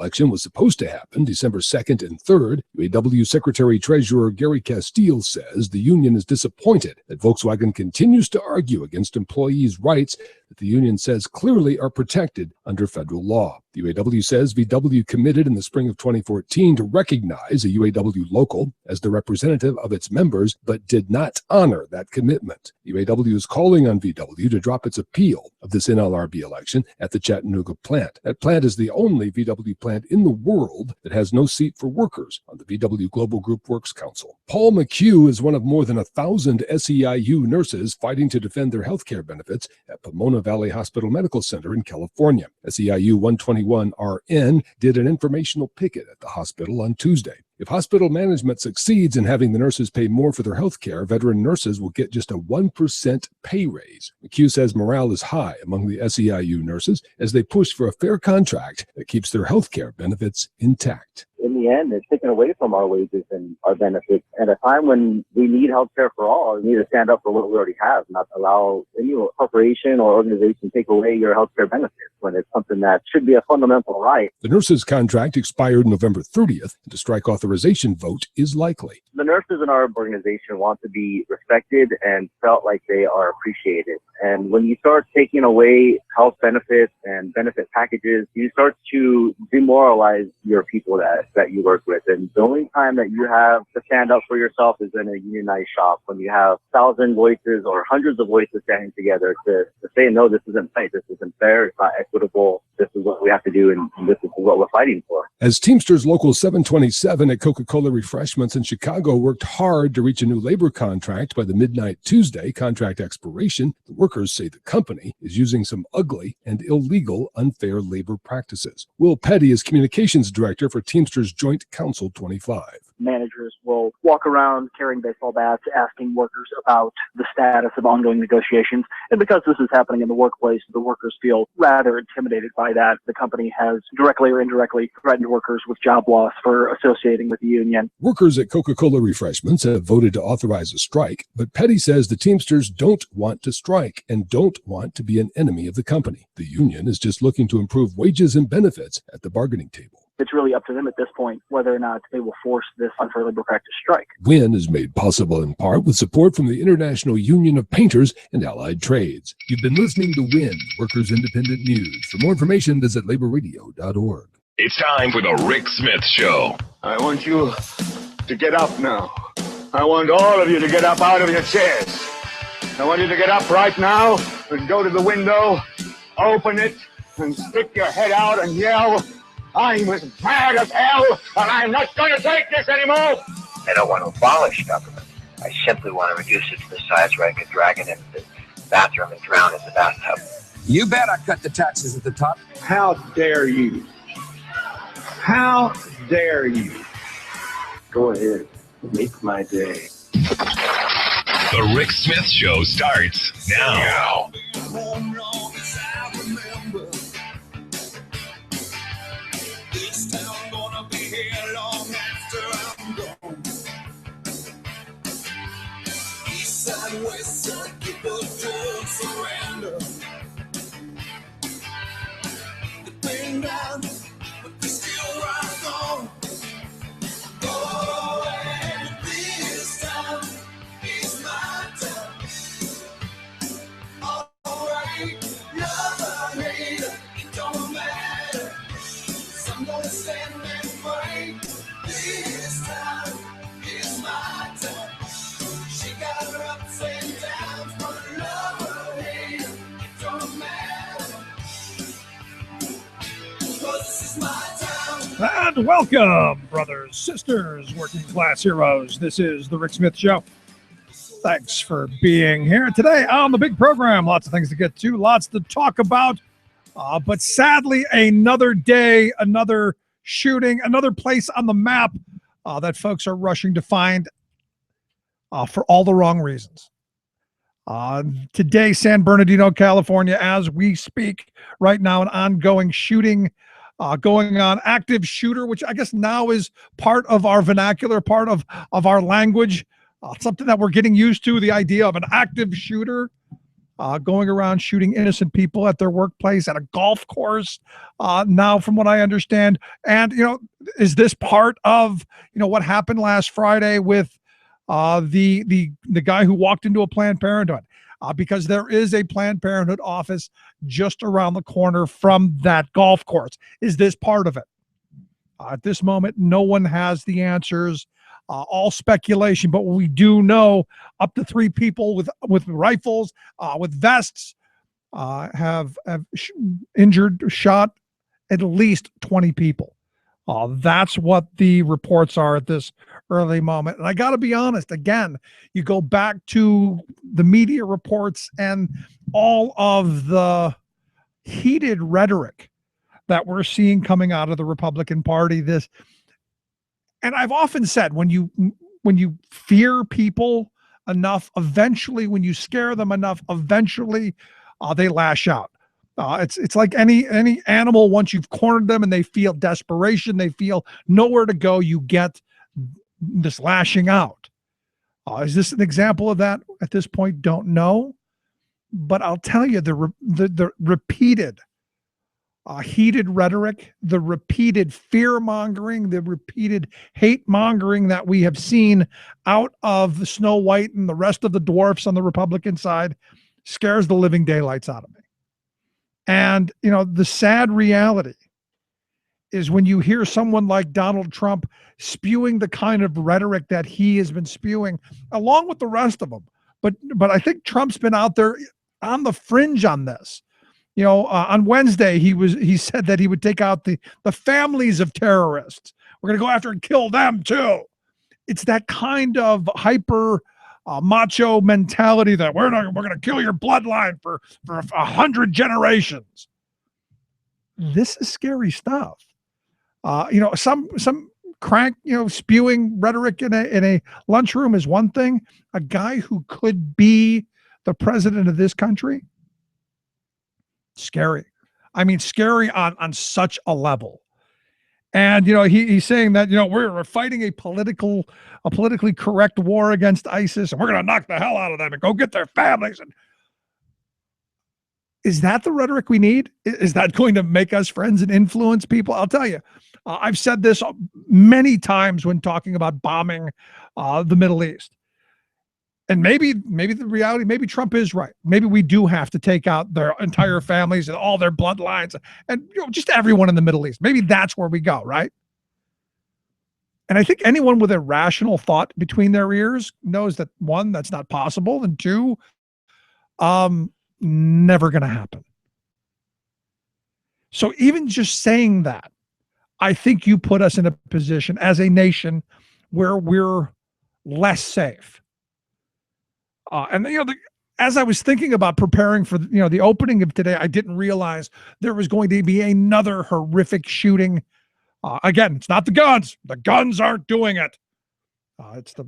election was supposed to happen December 2nd and 3rd, UAW Secretary-Treasurer Gary Castile says the union is disappointed that Volkswagen continues to argue against employees' rights that the union says clearly are protected under federal law. The UAW says VW committed in the spring of 2014 to recognize a UAW local as the representative of its members, but did not honor that commitment. The UAW is calling on VW to drop its appeal of this NLRB election at the Chattanooga plant. That plant is the only VW plant in the world that has no seat for workers on the VW Global Group Works Council. Paul McHugh is one of more than 1,000 SEIU nurses fighting to defend their health care benefits at Pomona Valley Hospital Medical Center in California. SEIU 121RN did an informational picket at the hospital on Tuesday. If hospital management succeeds in having the nurses pay more for their health care, veteran nurses will get just a 1% pay raise. McHugh says morale is high among the SEIU nurses as they push for a fair contract that keeps their health care benefits intact. In the end, it's taken away from our wages and our benefits. At a time when we need health care for all, we need to stand up for what we already have, not allow any corporation or organization take away your health care benefits when it's something that should be a fundamental right. The nurses' contract expired November 30th, and a strike authorization vote is likely. The nurses in our organization want to be respected and felt like they are appreciated. And when you start taking away health benefits and benefit packages, you start to demoralize your people that you work with. And the only time that you have to stand up for yourself is in a unionized shop, when you have 1,000 voices or hundreds of voices standing together to say, no, this isn't right, this isn't fair, it's not equitable, this is what we have to do, and this is what we're fighting for. As Teamsters Local 727 at Coca-Cola Refreshments in Chicago worked hard to reach a new labor contract by the midnight Tuesday contract expiration, the workers say the company is using some ugly and illegal unfair labor practices. Will Petty is communications director for Teamsters Joint Council 25. Managers will walk around carrying baseball bats, asking workers about the status of ongoing negotiations. And because this is happening in the workplace, the workers feel rather intimidated by that. The company has directly or indirectly threatened workers with job loss for associating with the union. Workers at Coca-Cola Refreshments have voted to authorize a strike, but Petty says the Teamsters don't want to strike and don't want to be an enemy of the company. The union is just looking to improve wages and benefits at the bargaining table. It's really up to them at this point whether or not they will force this unfair labor practice strike. WIN is made possible in part with support from the International Union of Painters and Allied Trades. You've been listening to WIN, Workers Independent News. For more information, visit laborradio.org. It's time for the Rick Smith Show. I want you to get up now. I want all of you to get up out of your chairs. I want you to get up right now and go to the window, open it, and stick your head out and yell, I'm as mad as hell, and I'm not going to take this anymore. I don't want to abolish government. I simply want to reduce it to the size where I could drag it into the bathroom and drown it in the bathtub. You bet I cut the taxes at the top. How dare you? How dare you? Go ahead. Make my day. The Rick Smith Show starts now. West side people don't surrender. They've been down, but they still rock on. Oh, and this time is my time. Alright, love or hate, it don't matter. 'Cause I'm gonna stand and fight. This time is my time. She got her ups and downs, but love or hate, it don't matter. 'Cause this is my town. And welcome, brothers, sisters, working class heroes. This is the Rick Smith Show. Thanks for being here today on the big program. Lots of things to get to, lots to talk about. But sadly, another day, another shooting, another place on the map that folks are rushing to find for all the wrong reasons. Today, San Bernardino, California, as we speak right now, an ongoing shooting going on, active shooter, which I guess now is part of our vernacular, part of our language, something that we're getting used to, the idea of an active shooter. going around shooting innocent people at their workplace, at a golf course, now, from what I understand. And, is this part of, what happened last Friday with the guy who walked into a Planned Parenthood? Because there is a Planned Parenthood office just around the corner from that golf course. Is this part of it? At this moment, no one has the answers. All speculation, but we do know up to 3 people with rifles, with vests, have injured, shot at least 20 people. That's what the reports are at this early moment. And I got to be honest, again, you go back to the media reports and all of the heated rhetoric that we're seeing coming out of the Republican Party. And I've often said, when you fear people enough, eventually, when you scare them enough, eventually they lash out. It's like any animal. Once you've cornered them and they feel desperation, they feel nowhere to go, you get this lashing out. Is this an example of that at this point? Don't know. But I'll tell you, the repeated heated rhetoric, the repeated fear-mongering, the repeated hate-mongering that we have seen out of the Snow White and the rest of the dwarfs on the Republican side scares the living daylights out of me. And, the sad reality is when you hear someone like Donald Trump spewing the kind of rhetoric that he has been spewing, along with the rest of them. But I think Trump's been out there on the fringe on this. On Wednesday, he said that he would take out the families of terrorists. We're going to go after and kill them too. It's that kind of hyper macho mentality that we're going to kill your bloodline for 100 generations. This is scary stuff. Some crank, spewing rhetoric in a lunchroom is one thing. A guy who could be the president of this country, scary. I mean, scary on such a level. And, he's saying that, we're fighting a politically correct war against ISIS, and we're going to knock the hell out of them and go get their families. And is that the rhetoric we need? Is that going to make us friends and influence people? I'll tell you, I've said this many times when talking about bombing the Middle East. And maybe the reality, maybe Trump is right. Maybe we do have to take out their entire families and all their bloodlines and just everyone in the Middle East. Maybe that's where we go, right? And I think anyone with a rational thought between their ears knows that, 1, that's not possible, and 2, never going to happen. So even just saying that, I think you put us in a position as a nation where we're less safe. As I was thinking about preparing for the opening of today, I didn't realize there was going to be another horrific shooting. Again, it's not the guns. The guns aren't doing it. It's the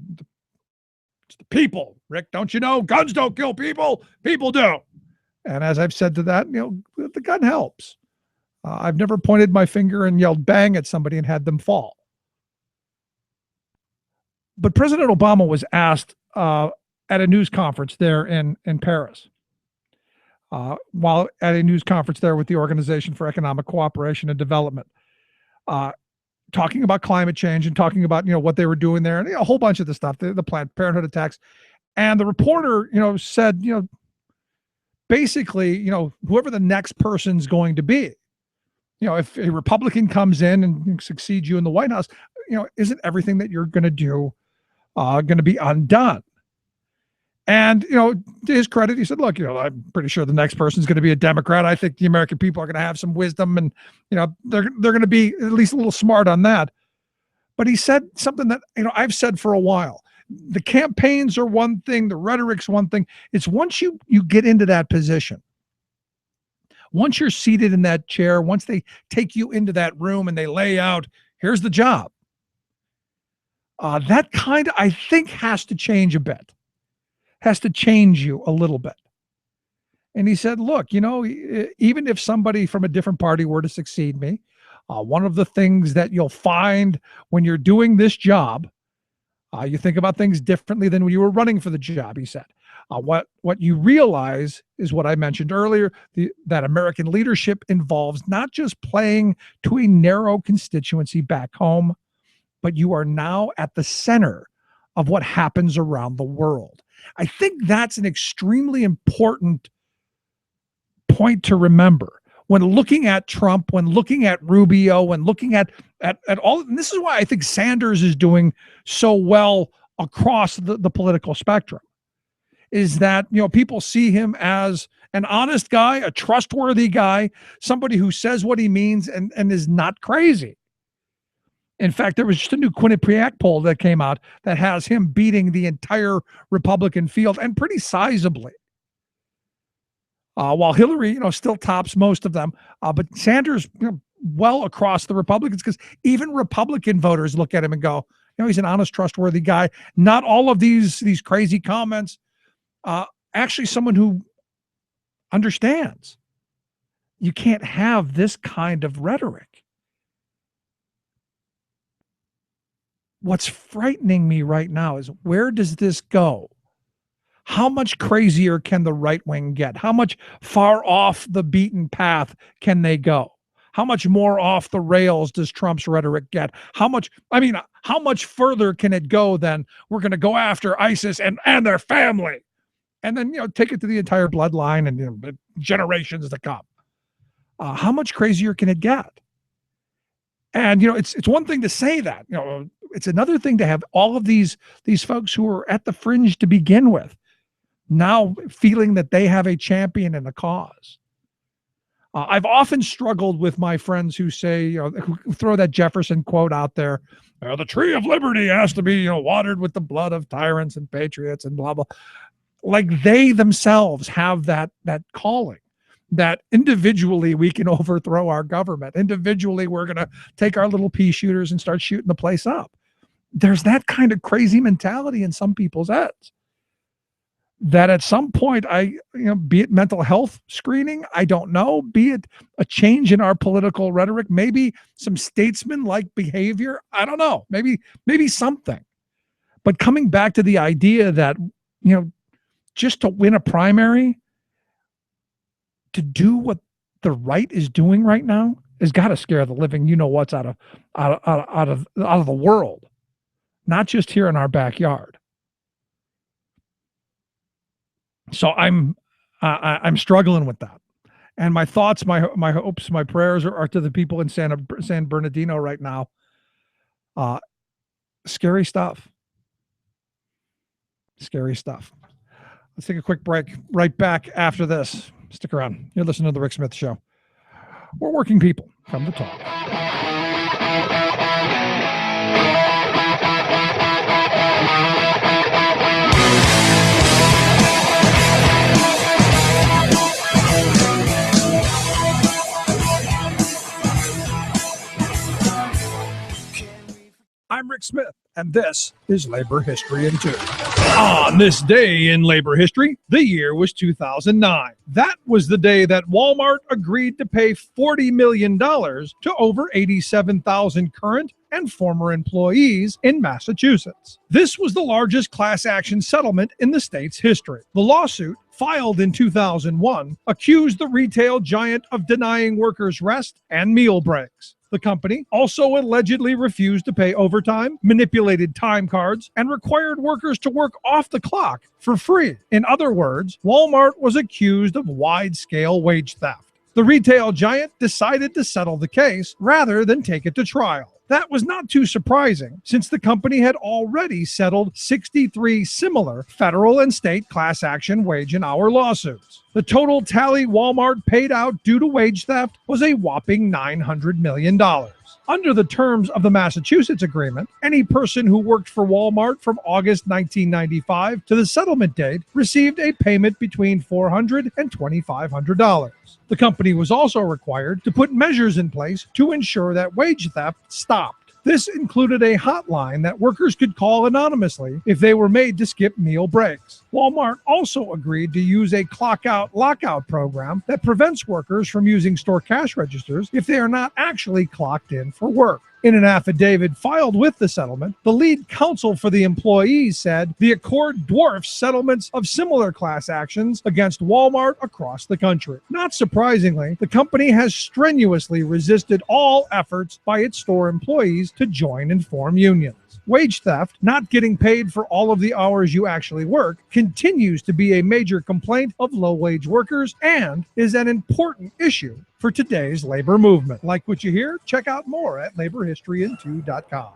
people. Rick, don't you know? Guns don't kill people. People do. And as I've said to that, the gun helps. I've never pointed my finger and yelled bang at somebody and had them fall. But President Obama was asked at a news conference there in Paris, while at a news conference there with the Organization for Economic Cooperation and Development, talking about climate change and talking about, what they were doing there and a whole bunch of the stuff, the Planned Parenthood attacks. And the reporter, said, basically, whoever the next person's going to be, if a Republican comes in and succeeds you in the White House, isn't everything that you're going to do going to be undone? And, to his credit, he said, look, I'm pretty sure the next person is going to be a Democrat. I think the American people are going to have some wisdom and, they're going to be at least a little smart on that. But he said something that, I've said for a while. The campaigns are one thing. The rhetoric's one thing. It's once you get into that position, once you're seated in that chair, once they take you into that room and they lay out, here's the job. That kind of, I think, has to change a bit. Has to change you a little bit. And he said, look, even if somebody from a different party were to succeed me, one of the things that you'll find when you're doing this job, you think about things differently than when you were running for the job, he said. What you realize is what I mentioned earlier, that American leadership involves not just playing to a narrow constituency back home, but you are now at the center of what happens around the world. I think that's an extremely important point to remember when looking at Trump, when looking at Rubio, when looking at all. And this is why I think Sanders is doing so well across the political spectrum, is that, people see him as an honest guy, a trustworthy guy, somebody who says what he means and is not crazy. In fact, there was just a new Quinnipiac poll that came out that has him beating the entire Republican field, and pretty sizably. While Hillary, still tops most of them, but Sanders, well across the Republicans, because even Republican voters look at him and go, he's an honest, trustworthy guy. Not all of these crazy comments. Actually, someone who understands. You can't have this kind of rhetoric. What's frightening me right now is, where does this go? How much crazier can the right wing get? How much far off the beaten path can they go? How much more off the rails does Trump's rhetoric get? How much further can it go than we're going to go after ISIS and their family? And then, take it to the entire bloodline and generations to come. How much crazier can it get? And, it's one thing to say that, it's another thing to have all of these folks who are at the fringe to begin with now feeling that they have a champion in the cause. I've often struggled with my friends who say, who throw that Jefferson quote out there, the tree of liberty has to be, watered with the blood of tyrants and patriots and blah, blah. Like they themselves have that calling, that individually we can overthrow our government. Individually, we're going to take our little pea shooters and start shooting the place up. There's that kind of crazy mentality in some people's heads that at some point, be it mental health screening, I don't know, be it a change in our political rhetoric, maybe some statesman-like behavior, I don't know, maybe something. But coming back to the idea that, just to win a primary, to do what the right is doing right now, has got to scare the living what's out of the world, not just here in our backyard. So I'm struggling with that, and my thoughts, my hopes, my prayers are to the people in San Bernardino right now. Scary stuff. Scary stuff. Let's take a quick break. Right back after this. Stick around. You're listening to The Rick Smith Show. We're working people. Come to talk. I'm Rick Smith, and this is Labor History in 2. On this day in labor history, the year was 2009. That was the day that Walmart agreed to pay $40 million to over 87,000 current and former employees in Massachusetts. This was the largest class action settlement in the state's history. The lawsuit, filed in 2001, accused the retail giant of denying workers rest and meal breaks. The company also allegedly refused to pay overtime, manipulated time cards, and required workers to work off the clock for free. In other words, Walmart was accused of wide-scale wage theft. The retail giant decided to settle the case rather than take it to trial. That was not too surprising, since the company had already settled 63 similar federal and state class action wage and hour lawsuits. The total tally Walmart paid out due to wage theft was a whopping $900 million. Under the terms of the Massachusetts agreement, any person who worked for Walmart from August 1995 to the settlement date received a payment between $400 and $2,500. The company was also required to put measures in place to ensure that wage theft stopped. This included a hotline that workers could call anonymously if they were made to skip meal breaks. Walmart also agreed to use a clock-out, lockout program that prevents workers from using store cash registers if they are not actually clocked in for work. In an affidavit filed with the settlement, the lead counsel for the employees said the accord dwarfs settlements of similar class actions against Walmart across the country. Not surprisingly, the company has strenuously resisted all efforts by its store employees to join and form unions. Wage theft, not getting paid for all of the hours you actually work, continues to be a major complaint of low-wage workers and is an important issue for today's labor movement. Like what you hear? Check out more at laborhistoryin2.com.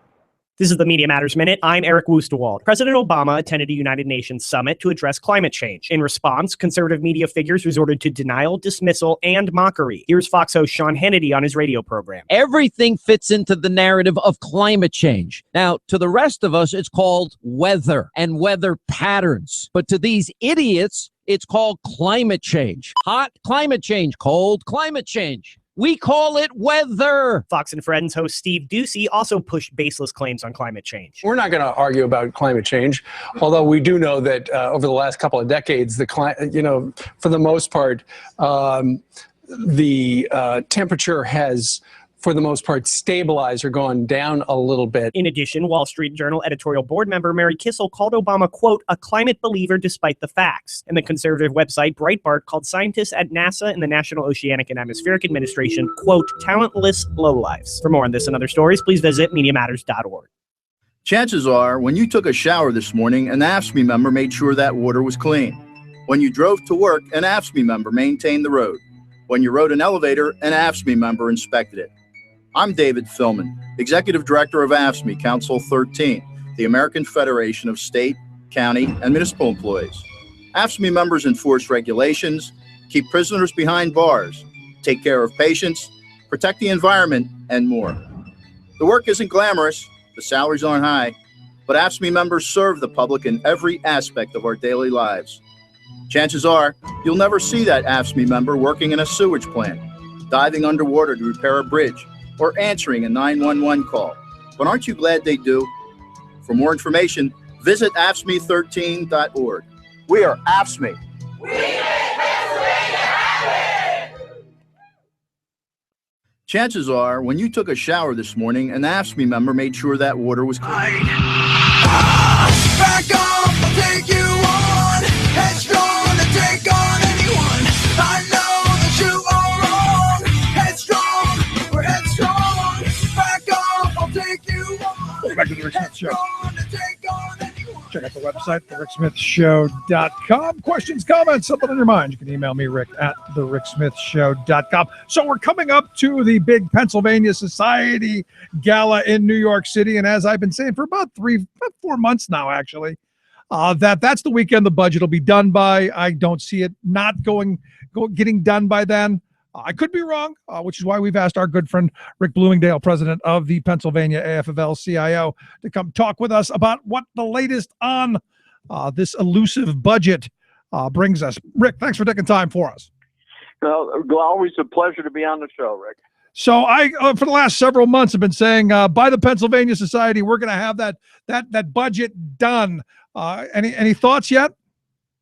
This is the Media Matters Minute. I'm Eric Woosterwald. President Obama attended a United Nations summit to address climate change. In response, conservative media figures resorted to denial, dismissal, and mockery. Here's Fox host Sean Hannity on his radio program. Everything fits into the narrative of climate change. Now, to the rest of us, it's called weather and weather patterns. But to these idiots, it's called climate change. Hot climate change, cold climate change. We call it weather. Fox and Friends host Steve Ducey also pushed baseless claims on climate change. We're not going to argue about climate change, although we do know that over the last couple of decades, for the most part, the temperature has, for the most part, stabilized or gone down a little bit. In addition, Wall Street Journal editorial board member Mary Kissel called Obama, quote, a climate believer despite the facts. And the conservative website Breitbart called scientists at NASA and the National Oceanic and Atmospheric Administration, quote, talentless lowlifes. For more on this and other stories, please visit MediaMatters.org. Chances are, when you took a shower this morning, an AFSCME member made sure that water was clean. When you drove to work, an AFSCME member maintained the road. When you rode an elevator, an AFSCME member inspected it. I'm David Philman, Executive Director of AFSCME Council 13, the American Federation of State, County, and Municipal Employees. AFSCME members enforce regulations, keep prisoners behind bars, take care of patients, protect the environment, and more. The work isn't glamorous, the salaries aren't high, but AFSCME members serve the public in every aspect of our daily lives. Chances are, you'll never see that AFSCME member working in a sewage plant, diving underwater to repair a bridge, or answering a 911 call. But aren't you glad they do? For more information, visit AFSCME13.org. We are AFSCME. We make Pennsylvania happen! Chances are, when you took a shower this morning, an AFSCME member made sure that water was clean. Back off, I'll take you on. Headstrong to take on anyone. I know that you are wrong. Headstrong, we're headstrong. Back off, I'll take you on. Welcome back to the Rick Smith Show. Check out the website, thericksmithshow.com. Questions, comments, something on your mind, you can email me, Rick, at thericksmithshow.com. So we're coming up to the big Pennsylvania Society Gala in New York City, and as I've been saying for about 4 months now, actually, that's the weekend the budget will be done by. I don't see it not getting done by then. I could be wrong, which is why we've asked our good friend Rick Bloomingdale, president of the Pennsylvania AFL-CIO, to come talk with us about what the latest on this elusive budget brings us. Rick, thanks for taking time for us. Well, always a pleasure to be on the show, Rick. So I, for the last several months, have been saying by the Pennsylvania Society, we're going to have that budget done. Any thoughts yet?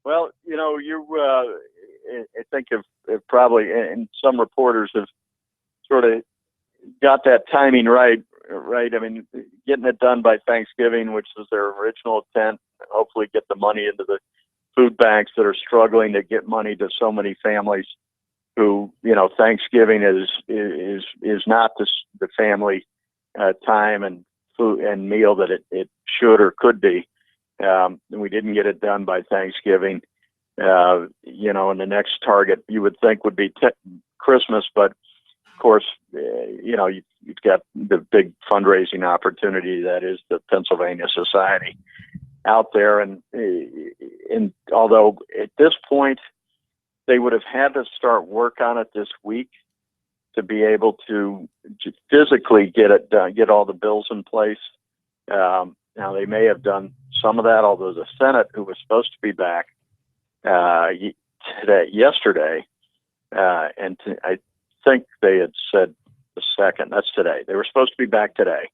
Well, I think if probably, and some reporters have sort of got that timing right. I mean, getting it done by Thanksgiving, which was their original intent, hopefully get the money into the food banks that are struggling to get money to so many families who, Thanksgiving is not the family time and food and meal that it should or could be. And we didn't get it done by Thanksgiving. And the next target you would think would be Christmas, but of course, you've got the big fundraising opportunity that is the Pennsylvania Society out there. And although at this point they would have had to start work on it this week to be able to physically get it done, get all the bills in place. Now they may have done some of that, although the Senate, who was supposed to be back yesterday, and I think they had said the second. That's today. They were supposed to be back today.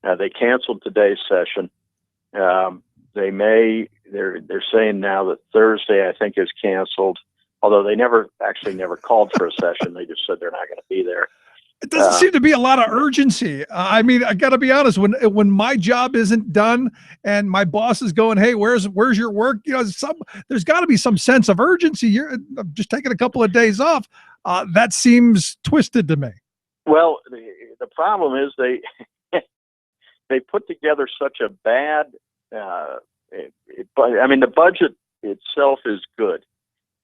They canceled today's session. They're saying now that Thursday, I think, is canceled. Although they never called for a session, they just said they're not going to be there. It doesn't seem to be a lot of urgency. I mean, I got to be honest. When my job isn't done and my boss is going, "Hey, where's your work?" You know, there's got to be some sense of urgency. You're just taking a couple of days off. That seems twisted to me. Well, the problem is they put together such a bad. I mean, the budget itself is good.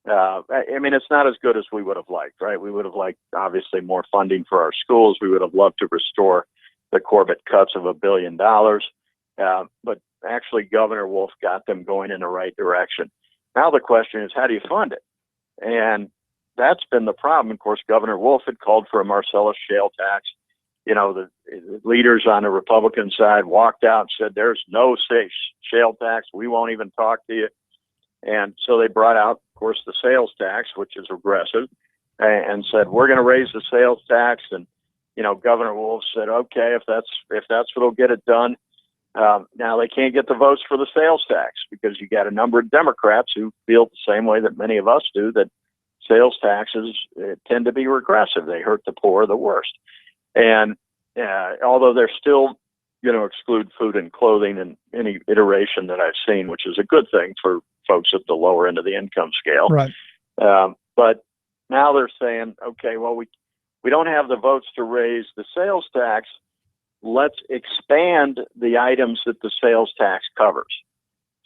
I mean, it's not as good as we would have liked, right? We would have liked, obviously, more funding for our schools. We would have loved to restore the Corbett cuts of $1 billion. But actually, Governor Wolf got them going in the right direction. Now the question is, how do you fund it? And that's been the problem. Of course, Governor Wolf had called for a Marcellus shale tax. You know, the leaders on the Republican side walked out and said, there's no shale tax. We won't even talk to you. And so they brought out, of course, the sales tax, which is regressive, and said, we're going to raise the sales tax. And, you know, Governor Wolf said, okay, if that's what'll get it done. Now they can't get the votes for the sales tax because you got a number of Democrats who feel the same way that many of us do, that sales taxes tend to be regressive. They hurt the poor the worst. And although they're still, you know, exclude food and clothing in any iteration that I've seen, which is a good thing for folks at the lower end of the income scale. Right. But now they're saying, okay, well, we don't have the votes to raise the sales tax. Let's expand the items that the sales tax covers.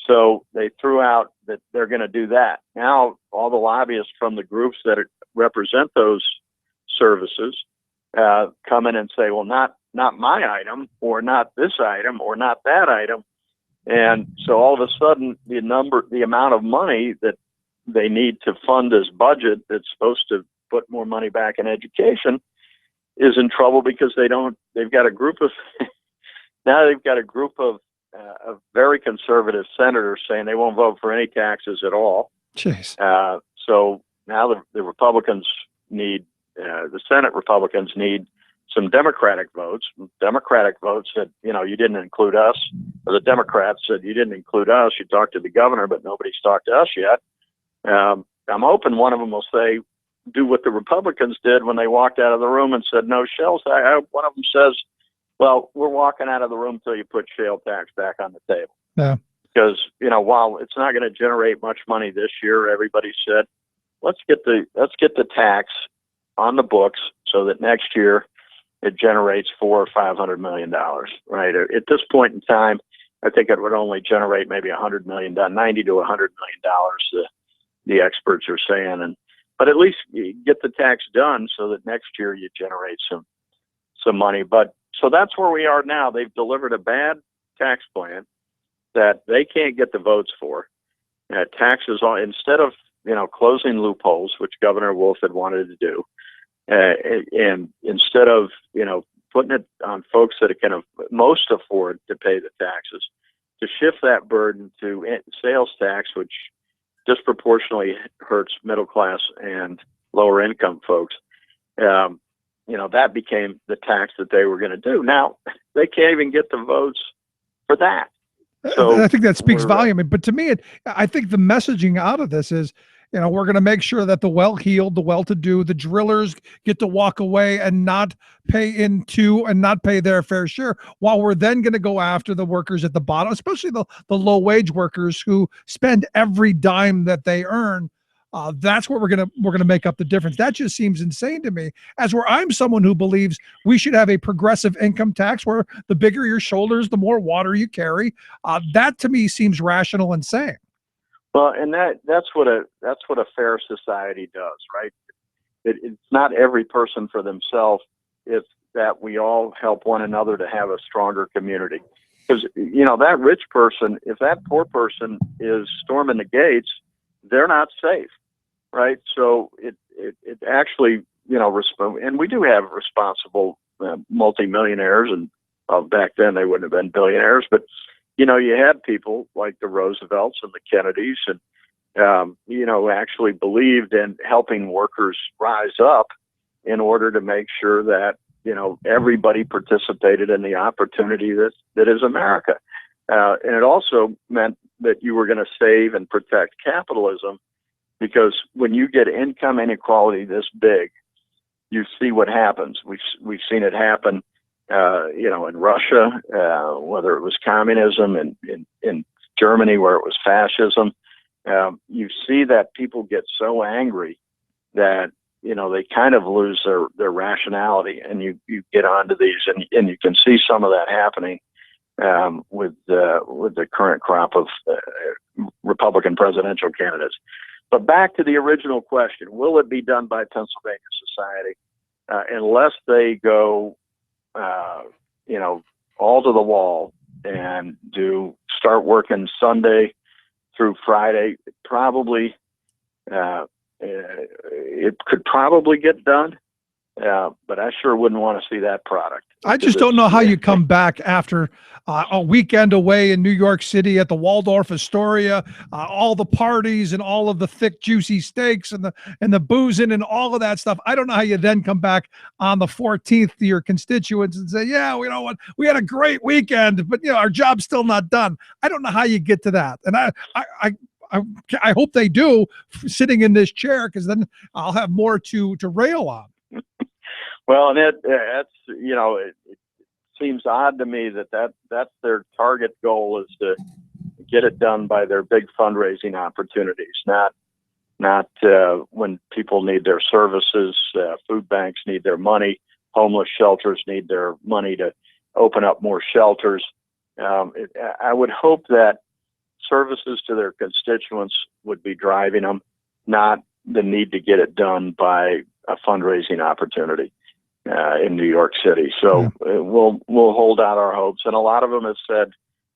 So they threw out that they're going to do that. Now all the lobbyists from the groups that represent those services come in and say, well, not my item, or not this item, or not that item. And so all of a sudden, the amount of money that they need to fund this budget that's supposed to put more money back in education is in trouble because they've got a group of very conservative senators saying they won't vote for any taxes at all. Jeez. So now the Republicans need, the Senate Republicans need some Democratic votes. Democratic votes said, you know, you didn't include us. Or the Democrats said, you didn't include us. You talked to the governor, but nobody's talked to us yet. I'm hoping one of them will say, do what the Republicans did when they walked out of the room and said, no shales. I hope one of them says, well, we're walking out of the room until you put shale tax back on the table. Yeah. Because, you know, while it's not going to generate much money this year, everybody said, let's get the tax on the books so that next year it generates $400 or $500 million, right? At this point in time, I think it would only generate maybe $100 million, $90 to $100 million. The experts are saying, but at least you get the tax done so that next year you generate some money. But so that's where we are now. They've delivered a bad tax plan that they can't get the votes for. Taxes on, instead of, you know, closing loopholes, which Governor Wolf had wanted to do, and instead of, you know, putting it on folks that can most afford to pay the taxes, to shift that burden to sales tax, which disproportionately hurts middle class and lower income folks. You know, that became the tax that they were going to do. Now they can't even get the votes for that. So I think that speaks volume. But to me, I think the messaging out of this is, you know, we're going to make sure that the well-heeled, the well-to-do, the drillers get to walk away and not pay into and not pay their fair share, while we're then going to go after the workers at the bottom, especially the low-wage workers who spend every dime that they earn. That's where we're gonna make up the difference. That just seems insane to me. As where I'm someone who believes we should have a progressive income tax where the bigger your shoulders, the more water you carry. That to me seems rational and sane. Well, and that's what a fair society does, right? It's not every person for themselves. It's that we all help one another to have a stronger community. Because, you know, that rich person, if that poor person is storming the gates, they're not safe, right? So it actually, you know, and we do have responsible multimillionaires, and back then they wouldn't have been billionaires, but you know, you had people like the Roosevelts and the Kennedys, and you know, actually believed in helping workers rise up in order to make sure that, you know, everybody participated in the opportunity that is America. And it also meant that you were going to save and protect capitalism, because when you get income inequality this big, you see what happens. We've seen it happen, in Russia, whether it was communism, and in Germany where it was fascism. You see that people get so angry that they kind of lose their rationality, and you get onto these, and you can see some of that happening with the current crop of Republican presidential candidates. But back to the original question: will it be done by Pennsylvania Society? Unless they go, all to the wall and start working Sunday through Friday, probably. It could probably get done, but I sure wouldn't want to see that product. I just don't know how you come back after a weekend away in New York City at the Waldorf Astoria, all the parties and all of the thick, juicy steaks and the boozing and all of that stuff. I don't know how you then come back on the 14th to your constituents and say, yeah, you know what, we had a great weekend, but our job's still not done. I don't know how you get to that. And I hope they do, sitting in this chair, because then I'll have more to rail on. Well, and that's it seems odd to me that's their target goal, is to get it done by their big fundraising opportunities, not when people need their services. Food banks need their money. Homeless shelters need their money to open up more shelters. I would hope that services to their constituents would be driving them, not the need to get it done by a fundraising opportunity in New York City. So we'll hold out our hopes. And a lot of them have said,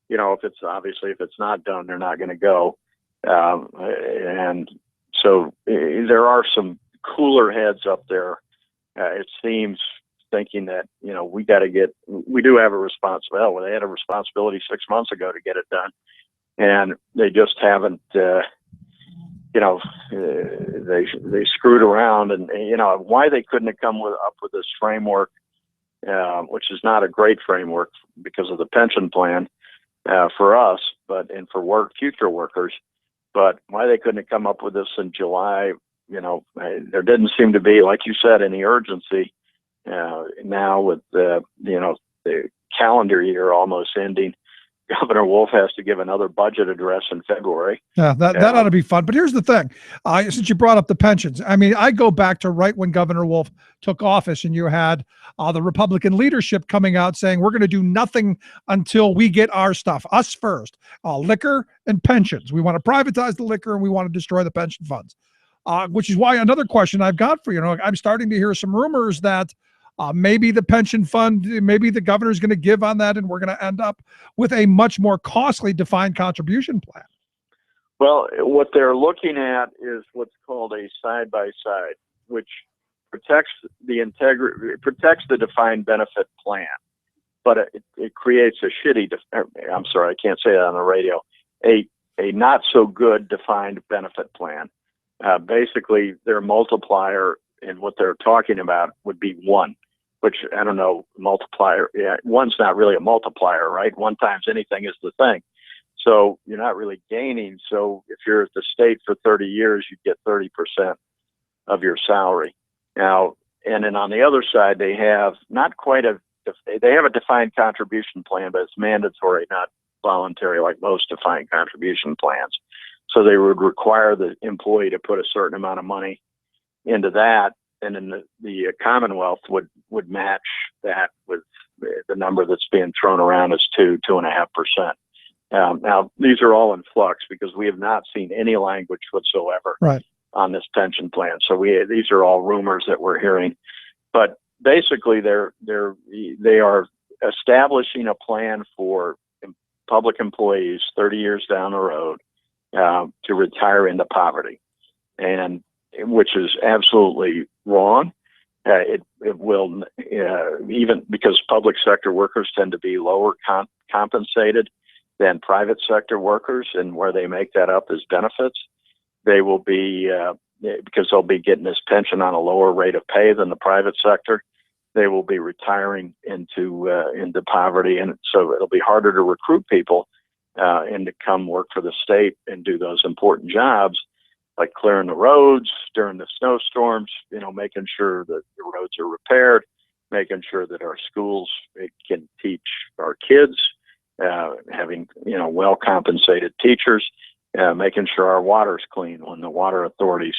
if it's not done, they're not going to go. And so there are some cooler heads up there, it seems, thinking that, we do have a responsibility. Well, they had a responsibility 6 months ago to get it done. And they just haven't, they screwed around, and why they couldn't have come up with this framework, which is not a great framework because of the pension plan for us, and for future workers. But why they couldn't have come up with this in July, there didn't seem to be, like you said, any urgency now with the calendar year almost ending. Governor Wolf has to give another budget address in February. Yeah, that ought to be fun. But here's the thing. Since you brought up the pensions, I go back to right when Governor Wolf took office, and you had the Republican leadership coming out saying, we're going to do nothing until we get our stuff, us first, liquor and pensions. We want to privatize the liquor, and we want to destroy the pension funds, which is why another question I've got for you. I'm starting to hear some rumors that maybe the pension fund, maybe the governor is going to give on that, and we're going to end up with a much more costly defined contribution plan. Well, what they're looking at is what's called a side-by-side, which protects the integrity, protects the defined benefit plan, but it creates a shitty, I'm sorry, I can't say that on the radio, a not so good defined benefit plan. Basically, their multiplier in what they're talking about would be 1. Which, I don't know, multiplier. Yeah, 1's not really a multiplier, right? 1 times anything is the thing. So you're not really gaining. So if you're at the state for 30 years, you get 30% of your salary. Now, and then on the other side, they have they have a defined contribution plan, but it's mandatory, not voluntary, like most defined contribution plans. So they would require the employee to put a certain amount of money into that. And then the Commonwealth would match that with the number that's being thrown around as 2.5%. Now, these are all in flux because we have not seen any language whatsoever on this pension plan. So these are all rumors that we're hearing. But basically, they are establishing a plan for public employees 30 years down the road to retire into poverty, and which is absolutely wrong. It will, even because public sector workers tend to be lower compensated than private sector workers, and where they make that up as benefits, they will be, because they'll be getting this pension on a lower rate of pay than the private sector, they will be retiring into poverty. And so it'll be harder to recruit people and to come work for the state and do those important jobs. like clearing the roads during the snowstorms, making sure that the roads are repaired, making sure that our schools can teach our kids, having, well compensated teachers, making sure our water's clean when the water authorities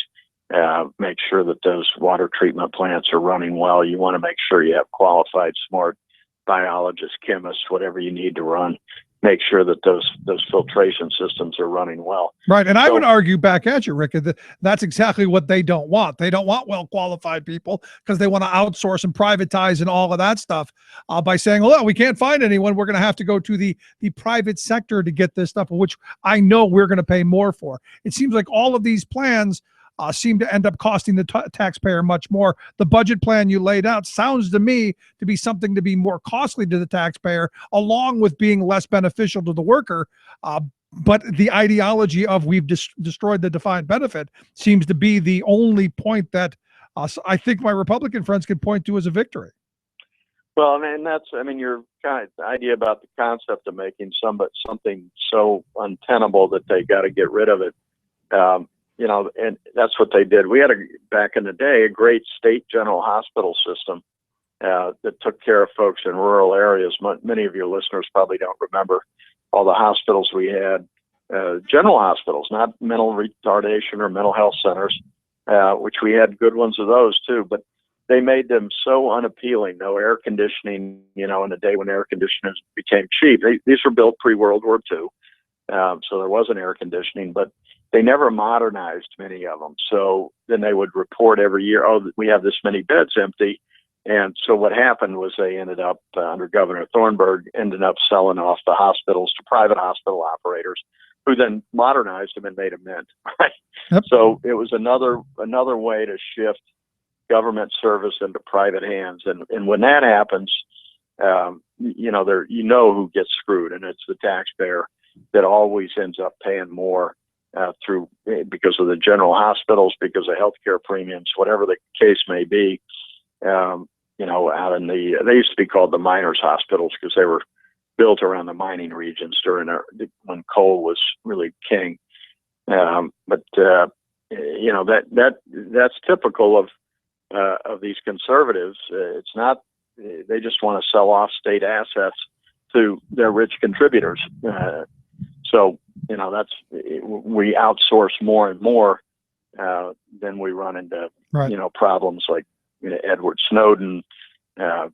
make sure that those water treatment plants are running well. You want to make sure you have qualified, smart biologists, chemists, whatever you need to run. Make sure that those filtration systems are running well. Right. And I would argue back at you, Rick, that that's exactly what they don't want. They don't want well-qualified people because they want to outsource and privatize and all of that stuff by saying, well, we can't find anyone. We're going to have to go to the private sector to get this stuff, which I know we're going to pay more for. It seems like all of these plans seem to end up costing the taxpayer much more. The budget plan you laid out sounds to me to be something to be more costly to the taxpayer, along with being less beneficial to the worker. But the ideology of we've destroyed the defined benefit seems to be the only point that I think my Republican friends can point to as a victory. Well, your kind of idea about the concept of making something so untenable that they got to get rid of it. And that's what they did. We had back in the day, a great state general hospital system that took care of folks in rural areas. Many of your listeners probably don't remember all the hospitals we had, general hospitals, not mental retardation or mental health centers, which we had good ones of those too, but they made them so unappealing. No air conditioning, in a day when air conditioners became cheap. These were built pre-World War II, so there wasn't air conditioning, but they never modernized many of them. So then they would report every year, we have this many beds empty. And so what happened was they ended up, under Governor Thornburg, ended up selling off the hospitals to private hospital operators who then modernized them and made them mint. Right? Yep. So it was another way to shift government service into private hands. And when that happens, who gets screwed, and it's the taxpayer that always ends up paying more because of the general hospitals, because of healthcare premiums, whatever the case may be. Out in they used to be called the miners' hospitals because they were built around the mining regions when coal was really king. That's typical of these conservatives. It's not, they just want to sell off state assets to their rich contributors. We outsource more and more, then we run into, problems like Edward Snowden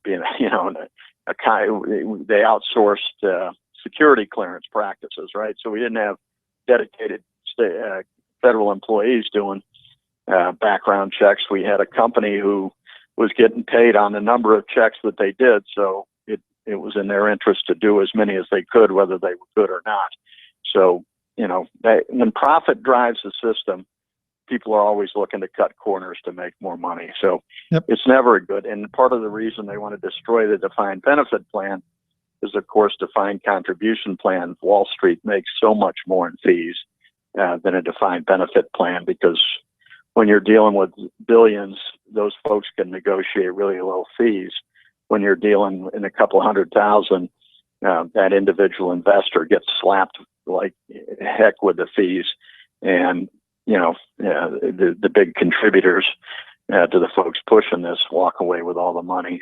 being, they outsourced security clearance practices, right? So we didn't have dedicated federal employees doing background checks. We had a company who was getting paid on the number of checks that they did. So it was in their interest to do as many as they could, whether they were good or not. So, when profit drives the system, people are always looking to cut corners to make more money. So It's never good. And part of the reason they want to destroy the defined benefit plan is, of course, defined contribution plan. Wall Street makes so much more in fees than a defined benefit plan, because when you're dealing with billions, those folks can negotiate really low fees. When you're dealing in a couple $100,000, that individual investor gets slapped like heck with the fees, and the big contributors to the folks pushing this walk away with all the money.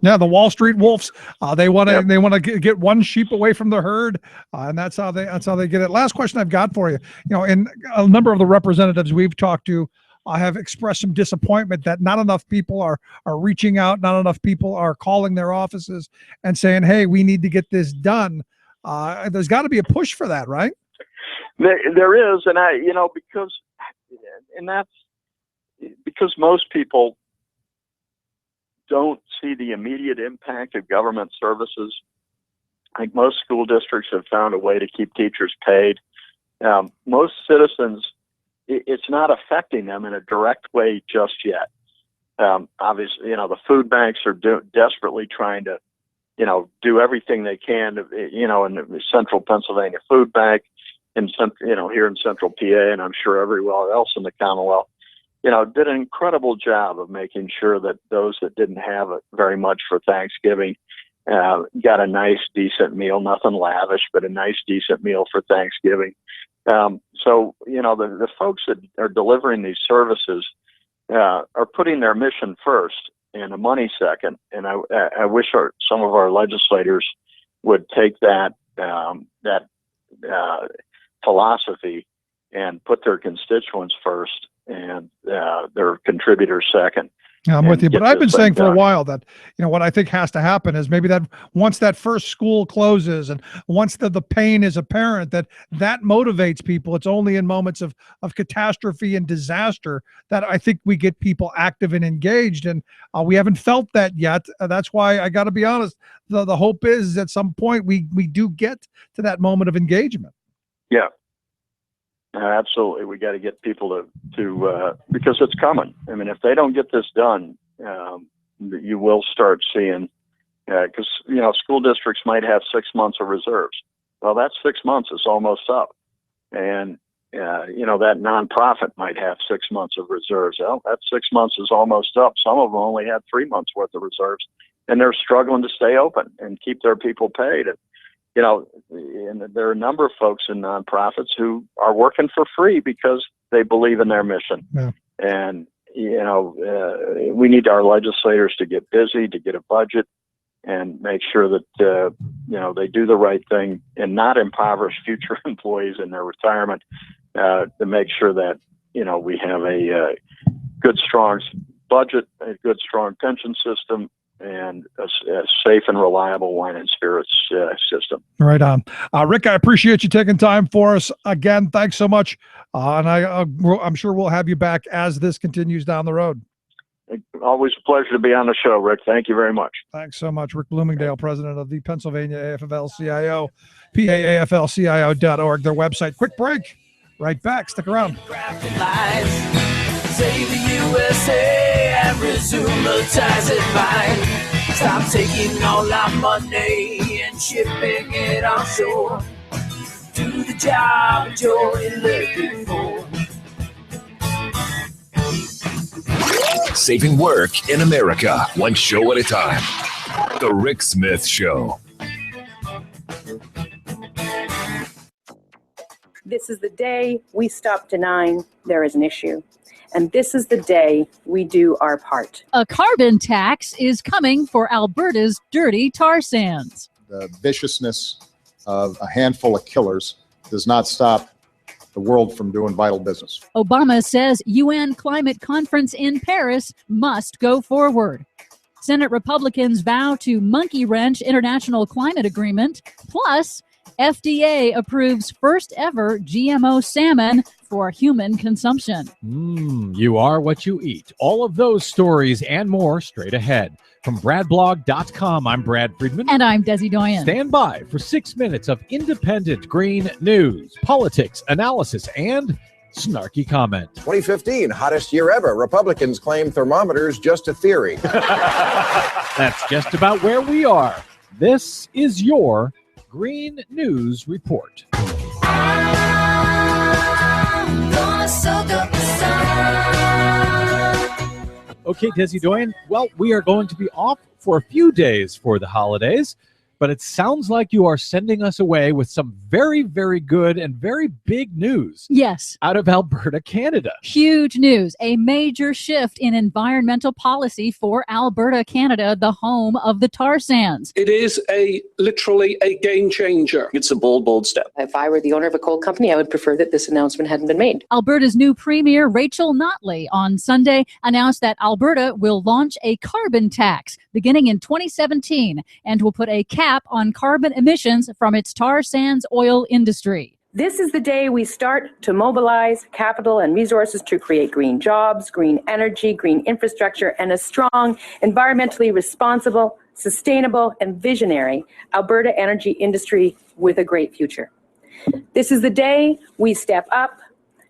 The Wall Street wolves. They want to get one sheep away from the herd, and that's how they get it. Last question I've got for you. And a number of the representatives we've talked to have expressed some disappointment that not enough people are reaching out, not enough people are calling their offices and saying, "Hey, we need to get this done." There's got to be a push for that, right? There is, and that's because most people don't see the immediate impact of government services. I think most school districts have found a way to keep teachers paid. Most citizens, it's not affecting them in a direct way just yet. Obviously, the food banks are desperately trying to, do everything they can to, in the Central Pennsylvania Food Bank, here in Central PA, and I'm sure everywhere else in the Commonwealth, did an incredible job of making sure that those that didn't have it very much for Thanksgiving got a nice, decent meal, nothing lavish, but a nice, decent meal for Thanksgiving. So, the folks that are delivering these services are putting their mission first and the money second. And I wish some of our legislators would take that philosophy and put their constituents first and their contributors second. I'm with you, but I've been saying for a while that, what I think has to happen is maybe that once that first school closes and once the pain is apparent, that motivates people. It's only in moments of catastrophe and disaster that I think we get people active and engaged, and we haven't felt that yet. That's why I got to be honest. The hope is at some point we do get to that moment of engagement. Yeah. Absolutely. We got to get people to because it's coming. I mean, if they don't get this done, you will start seeing, because, school districts might have 6 months of reserves. Well, that 6 months is almost up. And, that nonprofit might have 6 months of reserves. Well, that 6 months is almost up. Some of them only had 3 months worth of reserves, and they're struggling to stay open and keep their people paid. And there are a number of folks in nonprofits who are working for free because they believe in their mission. Yeah. And, we need our legislators to get busy, to get a budget, and make sure that, they do the right thing and not impoverish future employees in their retirement, to make sure that, we have a good, strong budget, a good, strong pension system, and a safe and reliable wine and spirits system. Right on. Rick, I appreciate you taking time for us. Again, thanks so much. And I'm sure we'll have you back as this continues down the road. Always a pleasure to be on the show, Rick. Thank you very much. Thanks so much. Rick Bloomingdale, president of the Pennsylvania AFL-CIO, PAAFL-CIO.org, their website. Quick break. Right back. Stick around. Save the USA and resume the ties at mine. Stop taking all our money and shipping it offshore. Do the job that you're looking for. Saving work in America, one show at a time. The Rick Smith Show. This is the day we stop denying there is an issue. And this is the day we do our part. A carbon tax is coming for Alberta's dirty tar sands. The viciousness of a handful of killers does not stop the world from doing vital business. Obama says UN climate conference in Paris must go forward. Senate Republicans vow to monkey wrench international climate agreement. Plus, FDA approves first ever GMO salmon for human consumption. You are what you eat. All of those stories and more straight ahead. From BradBlog.com, I'm Brad Friedman. And I'm Desi Doyen. Stand by for 6 minutes of independent green news, politics, analysis, and snarky comment. 2015, hottest year ever. Republicans claim thermometers just a theory. That's just about where we are. This is your Green News Report. Okay, Desi Doyen. Well, we are going to be off for a few days for the holidays, but it sounds like you are sending us away with some very, very good and very big news. Yes. Out of Alberta, Canada. Huge news. A major shift in environmental policy for Alberta, Canada, the home of the tar sands. It is literally a game changer. It's a bold, bold step. If I were the owner of a coal company, I would prefer that this announcement hadn't been made. Alberta's new Premier, Rachel Notley, on Sunday announced that Alberta will launch a carbon tax beginning in 2017 and will put a cap on carbon emissions from its tar sands oil industry. This is the day we start to mobilize capital and resources to create green jobs, green energy, green infrastructure, and a strong, environmentally responsible, sustainable, and visionary Alberta energy industry with a great future. This is the day we step up,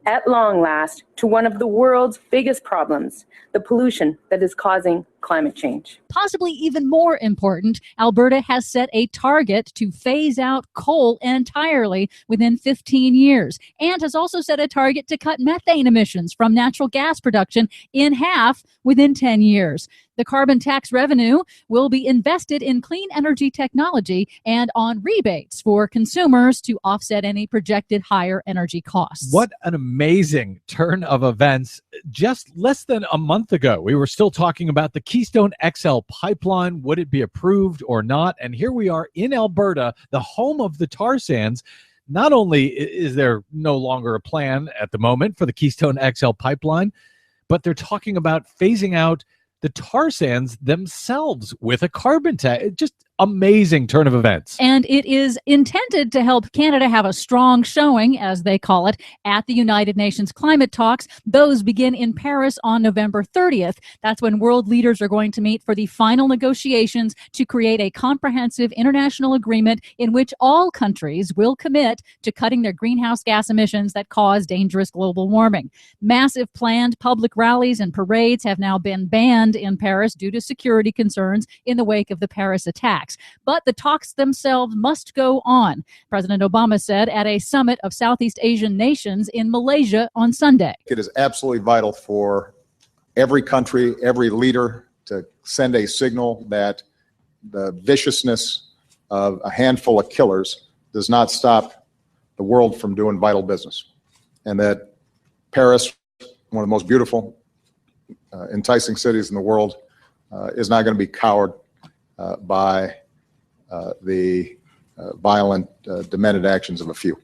at long last, to one of the world's biggest problems, the pollution that is causing climate change. Possibly even more important, Alberta has set a target to phase out coal entirely within 15 years and has also set a target to cut methane emissions from natural gas production in half within 10 years. The carbon tax revenue will be invested in clean energy technology and on rebates for consumers to offset any projected higher energy costs. What an amazing turn of events. Just less than a month ago, we were still talking about the Keystone XL pipeline. Would it be approved or not? And here we are in Alberta, the home of the tar sands. Not only is there no longer a plan at the moment for the Keystone XL pipeline, but they're talking about phasing out the tar sands themselves with a carbon tax. Just amazing turn of events. And it is intended to help Canada have a strong showing, as they call it, at the United Nations climate talks. Those begin in Paris on November 30th. That's when world leaders are going to meet for the final negotiations to create a comprehensive international agreement in which all countries will commit to cutting their greenhouse gas emissions that cause dangerous global warming. Massive planned public rallies and parades have now been banned in Paris due to security concerns in the wake of the Paris attacks. But the talks themselves must go on, President Obama said at a summit of Southeast Asian nations in Malaysia on Sunday. It is absolutely vital for every country, every leader to send a signal that the viciousness of a handful of killers does not stop the world from doing vital business. And that Paris, one of the most beautiful, enticing cities in the world, is not going to be cowed by the violent, demented actions of a few.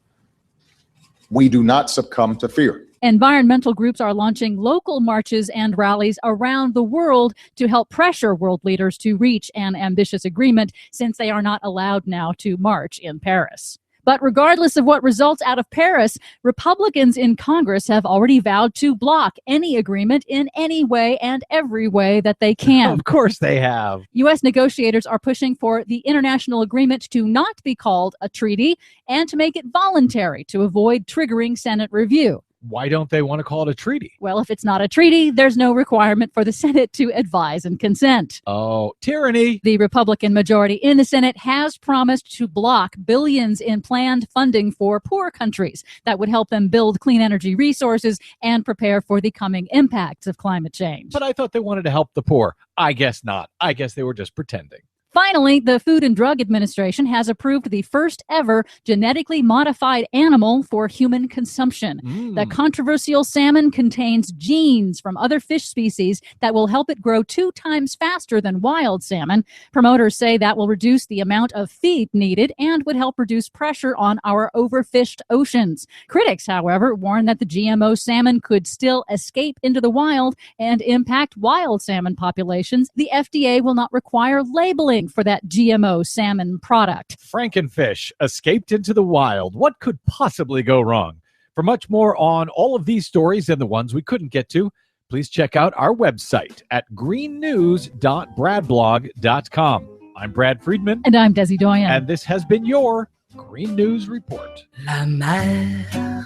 We do not succumb to fear. Environmental groups are launching local marches and rallies around the world to help pressure world leaders to reach an ambitious agreement, since they are not allowed now to march in Paris. But regardless of what results out of Paris, Republicans in Congress have already vowed to block any agreement in any way and every way that they can. Of course they have. U.S. negotiators are pushing for the international agreement to not be called a treaty and to make it voluntary to avoid triggering Senate review. Why don't they want to call it a treaty? Well, if it's not a treaty, there's no requirement for the Senate to advise and consent. Oh, tyranny. The Republican majority in the Senate has promised to block billions in planned funding for poor countries that would help them build clean energy resources and prepare for the coming impacts of climate change. But I thought they wanted to help the poor. I guess not. I guess they were just pretending. Finally, the Food and Drug Administration has approved the first ever genetically modified animal for human consumption. The controversial salmon contains genes from other fish species that will help it grow 2 times faster than wild salmon. Promoters say that will reduce the amount of feed needed and would help reduce pressure on our overfished oceans. Critics, however, warn that the GMO salmon could still escape into the wild and impact wild salmon populations. The FDA will not require labeling for that GMO salmon product. Frankenfish escaped into the wild. What could possibly go wrong? For much more on all of these stories and the ones we couldn't get to, please check out our website at greennews.bradblog.com. I'm Brad Friedman. And I'm Desi Doyen. And this has been your Green News Report. La mer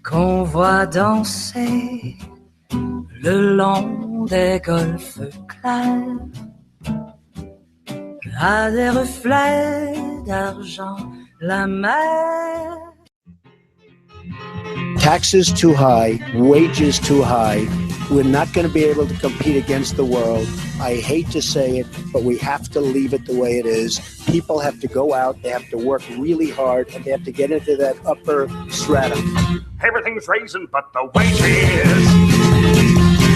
qu'on voit danser le long des golfes clairs a des reflets d'argent, la mer. Taxes too high, wages too high. We're not going to be able to compete against the world. I hate to say it, but we have to leave it the way it is. People have to go out, they have to work really hard, and they have to get into that upper stratum. Everything's raising but the wages.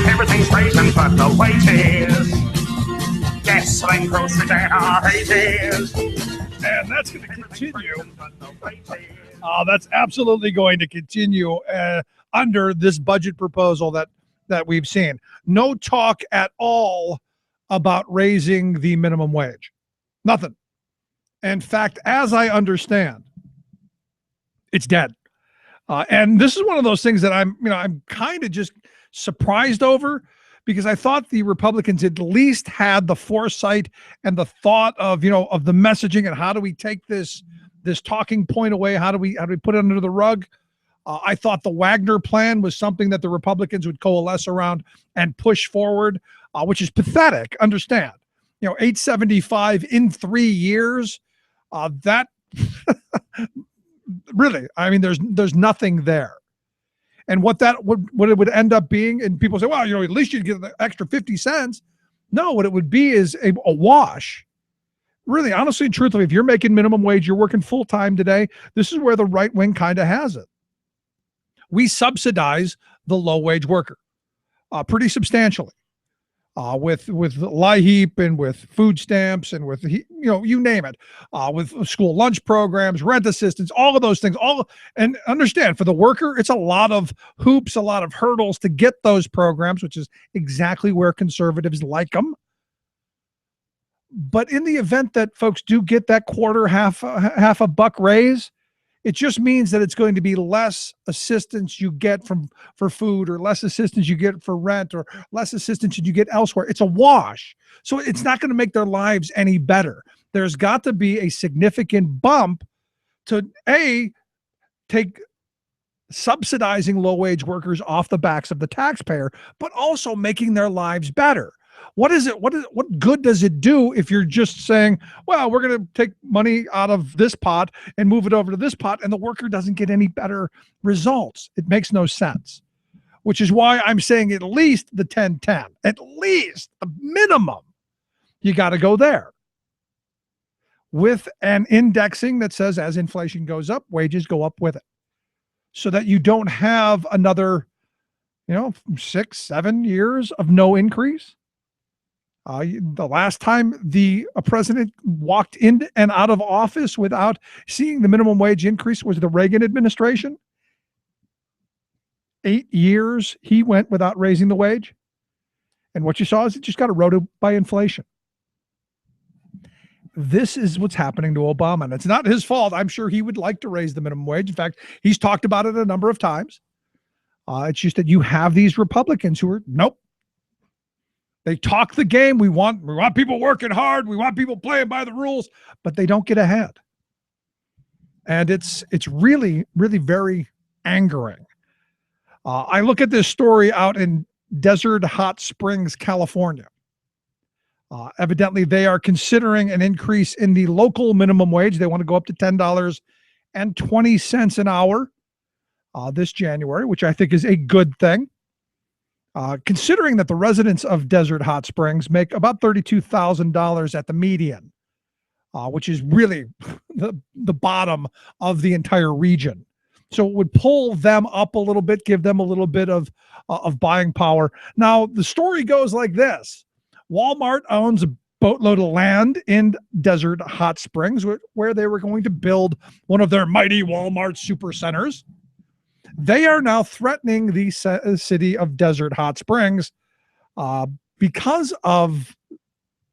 Everything's raising but the wages. Gasoline, groceries, and our hazes. And that's going to continue. That's absolutely going to continue under this budget proposal that we've seen. No talk at all about raising the minimum wage. Nothing. In fact, as I understand, it's dead. And this is one of those things that I'm kind of just surprised over, because I thought the Republicans at least had the foresight and the thought of the messaging and how do we take this talking point away? How do we put it under the rug? I thought the Wagner plan was something that the Republicans would coalesce around and push forward, which is pathetic. Understand, $875 in 3 years. That really, I mean, there's nothing there. And what it would end up being, and people say, well, at least you'd get the extra 50 cents. No, what it would be is a wash. Really, honestly and truthfully, if you're making minimum wage, you're working full time today, this is where the right wing kind of has it. We subsidize the low wage worker pretty substantially with LIHEAP and with food stamps and with, you name it, with school lunch programs, rent assistance, all of those things. And understand, for the worker, it's a lot of hoops, a lot of hurdles to get those programs, which is exactly where conservatives like them. But in the event that folks do get that quarter, half a buck raise, it just means that it's going to be less assistance you get for food, or less assistance you get for rent, or less assistance you get elsewhere. It's a wash. So it's not going to make their lives any better. There's got to be a significant bump to take subsidizing low wage workers off the backs of the taxpayer, but also making their lives better. What good does it do if you're just saying, well, we're going to take money out of this pot and move it over to this pot, and the worker doesn't get any better results? It makes no sense, which is why I'm saying at least the 10-10, at least the minimum. You got to go there with an indexing that says as inflation goes up, wages go up with it, so that you don't have another, 6-7 years of no increase. The last time a president walked in and out of office without seeing the minimum wage increase was the Reagan administration. 8 years he went without raising the wage. And what you saw is it just got eroded by inflation. This is what's happening to Obama. And it's not his fault. I'm sure he would like to raise the minimum wage. In fact, he's talked about it a number of times. It's just that you have these Republicans who are, nope. They talk the game. We want people working hard. We want people playing by the rules, but they don't get ahead. And it's really, really very angering. I look at this story out in Desert Hot Springs, California. Evidently, they are considering an increase in the local minimum wage. They want to go up to $10.20 an hour this January, which I think is a good thing. Considering that the residents of Desert Hot Springs make about $32,000 at the median, which is really the bottom of the entire region. So it would pull them up a little bit, give them a little bit of buying power. Now, the story goes like this. Walmart owns a boatload of land in Desert Hot Springs where they were going to build one of their mighty Walmart supercenters. They are now threatening the city of Desert Hot Springs because of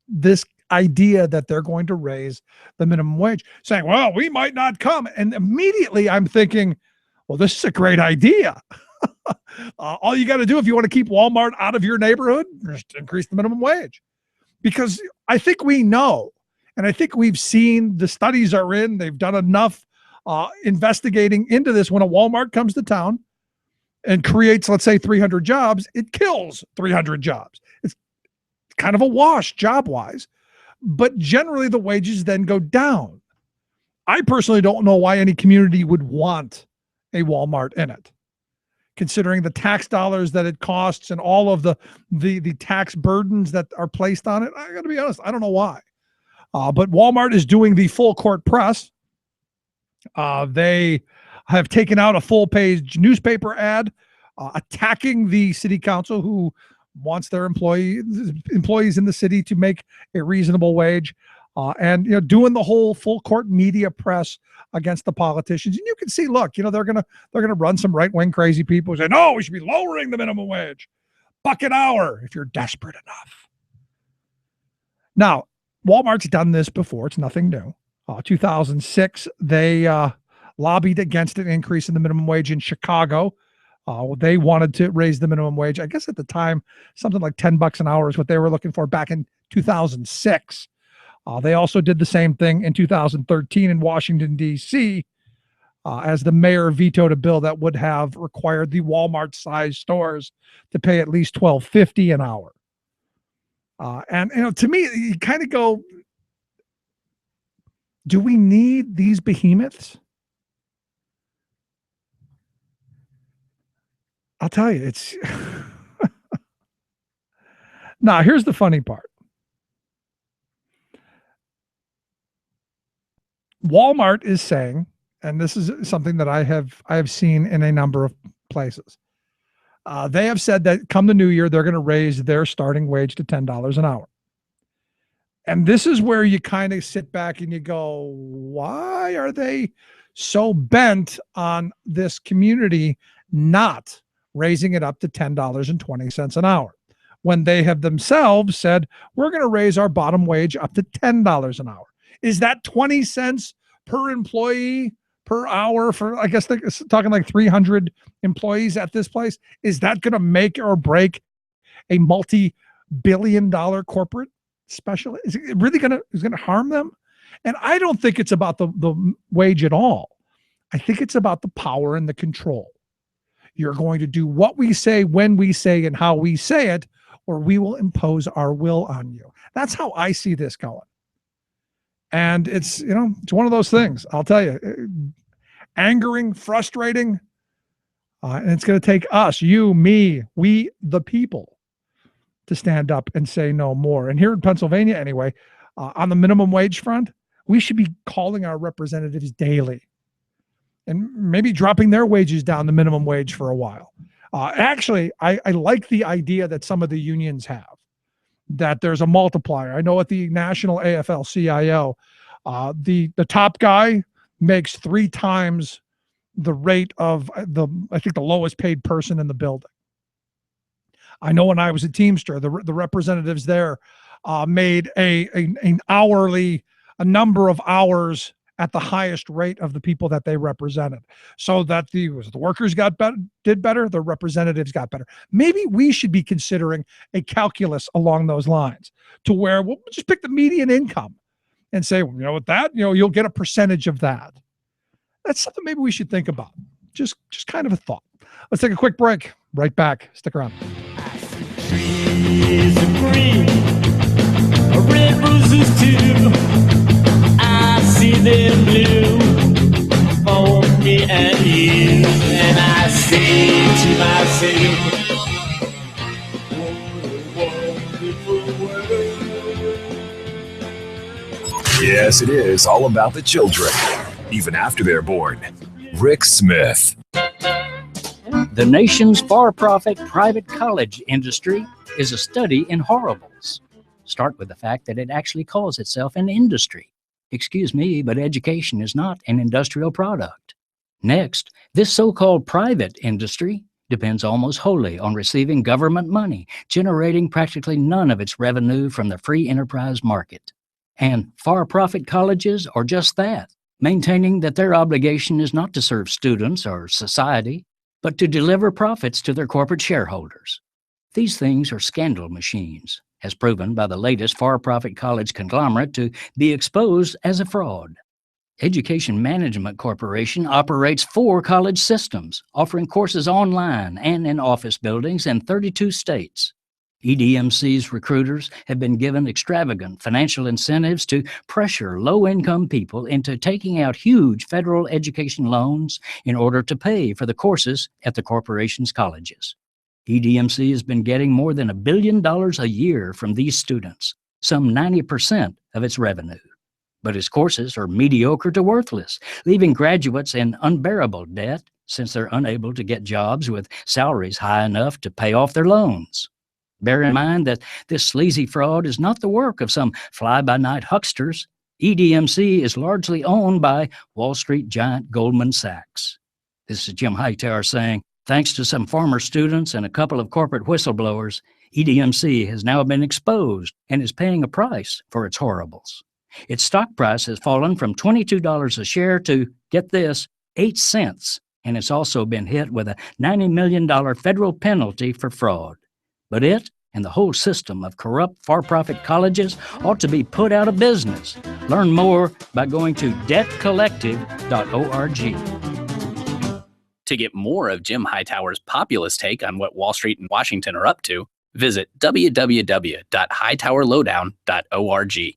this idea that they're going to raise the minimum wage, saying, well, we might not come. And immediately I'm thinking, well, this is a great idea. All you got to do if you want to keep Walmart out of your neighborhood, just increase the minimum wage. Because I think we know, and I think we've seen, the studies are in, they've done enough investigating into this. When a Walmart comes to town and creates, let's say, 300 jobs, it kills 300 jobs. It's kind of a wash job-wise, but generally the wages then go down. I personally don't know why any community would want a Walmart in it, considering the tax dollars that it costs and all of the tax burdens that are placed on it. I got to be honest, I don't know why. But Walmart is doing the full court press. They have taken out a full-page newspaper ad attacking the city council, who wants their employees in the city to make a reasonable wage, and doing the whole full-court media press against the politicians. And you can see, look, they're gonna run some right-wing crazy people who say, no, we should be lowering the minimum wage, $1 an hour if you're desperate enough. Now, Walmart's done this before. It's nothing new. 2006, they lobbied against an increase in the minimum wage in Chicago. They wanted to raise the minimum wage. I guess at the time, something like $10 an hour is what they were looking for back in 2006. They also did the same thing in 2013 in Washington, D.C. as the mayor vetoed a bill that would have required the Walmart-sized stores to pay at least $12.50 an hour. And to me, you kind of go, do we need these behemoths? I'll tell you, it's now here's the funny part. Walmart is saying, and this is something that I have seen in a number of places. They have said that come the new year, they're going to raise their starting wage to $10 an hour. And this is where you kind of sit back and you go, why are they so bent on this community not raising it up to $10.20 an hour when they have themselves said, we're going to raise our bottom wage up to $10 an hour? Is that 20 cents per employee per hour for, I guess they're talking like 300 employees at this place? Is that going to make or break a multi-billion-dollar corporate special? Is it really going to harm them? And I don't think it's about the wage at all. I think it's about the power and the control. You're going to do what we say, when we say, and how we say it, or we will impose our will on you. That's how I see this going. And it's, it's one of those things, I'll tell you, angering, frustrating. And it's going to take us, you, me, we, the people, to stand up and say no more. And here in Pennsylvania, anyway, on the minimum wage front, we should be calling our representatives daily and maybe dropping their wages down the minimum wage for a while. Actually, I like the idea that some of the unions have, that there's a multiplier. I know at the national AFL-CIO, the top guy makes 3 times the rate of I think the lowest paid person in the building. I know when I was a Teamster, the representatives there made an hourly, a number of hours at the highest rate of the people that they represented, so that the workers did better, the representatives got better. Maybe we should be considering a calculus along those lines, to where we'll just pick the median income and say, with that, you'll get a percentage of that. That's something maybe we should think about. Just kind of a thought. Let's take a quick break. Right back. Stick around. Trees of green, red roses too. I see them blue for me and you, and I say to myself, what a wonderful world. Yes, it is all about the children, even after they're born. Rick Smith. The nation's for-profit private college industry is a study in horribles. Start with the fact that it actually calls itself an industry. Excuse me, but education is not an industrial product. Next, this so-called private industry depends almost wholly on receiving government money, generating practically none of its revenue from the free enterprise market. And for-profit colleges are just that, maintaining that their obligation is not to serve students or society, but to deliver profits to their corporate shareholders. These things are scandal machines, as proven by the latest for-profit college conglomerate to be exposed as a fraud. Education Management Corporation operates 4 college systems, offering courses online and in office buildings in 32 states. EDMC's recruiters have been given extravagant financial incentives to pressure low-income people into taking out huge federal education loans in order to pay for the courses at the corporation's colleges. EDMC has been getting more than $1 billion a year from these students, some 90% of its revenue. But its courses are mediocre to worthless, leaving graduates in unbearable debt since they're unable to get jobs with salaries high enough to pay off their loans. Bear in mind that this sleazy fraud is not the work of some fly-by-night hucksters. EDMC is largely owned by Wall Street giant Goldman Sachs. This is Jim Hightower saying, thanks to some former students and a couple of corporate whistleblowers, EDMC has now been exposed and is paying a price for its horribles. Its stock price has fallen from $22 a share to, get this, 8 cents, and it's also been hit with a $90 million federal penalty for fraud. But it and the whole system of corrupt for-profit colleges ought to be put out of business. Learn more by going to debtcollective.org. To get more of Jim Hightower's populist take on what Wall Street and Washington are up to, visit www.hightowerlowdown.org.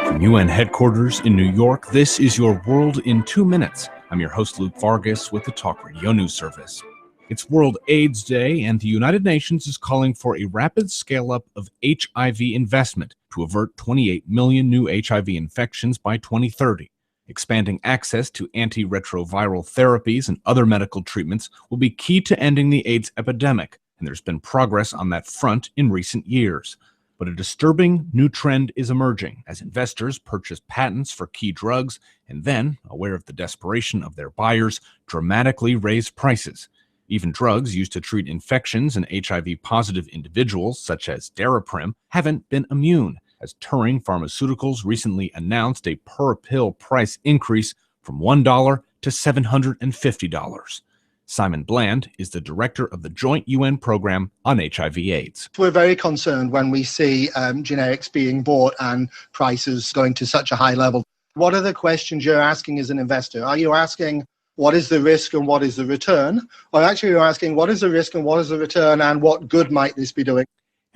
From UN headquarters in New York, this is your World in 2 Minutes. I'm your host, Luke Vargas, with the Talk Radio News Service. It's World AIDS Day, and the United Nations is calling for a rapid scale-up of HIV investment to avert 28 million new HIV infections by 2030. Expanding access to antiretroviral therapies and other medical treatments will be key to ending the AIDS epidemic, and there's been progress on that front in recent years. But a disturbing new trend is emerging as investors purchase patents for key drugs and then, aware of the desperation of their buyers, dramatically raise prices. Even drugs used to treat infections in HIV-positive individuals, such as Daraprim, haven't been immune, as Turing Pharmaceuticals recently announced a per-pill price increase from $1 to $750. Simon Bland is the director of the Joint UN Program on HIV/AIDS. We're very concerned when we see generics being bought and prices going to such a high level. What are the questions you're asking as an investor? Are you asking, what is the risk and what is the return? Or actually you're asking, what is the risk and what is the return and what good might this be doing?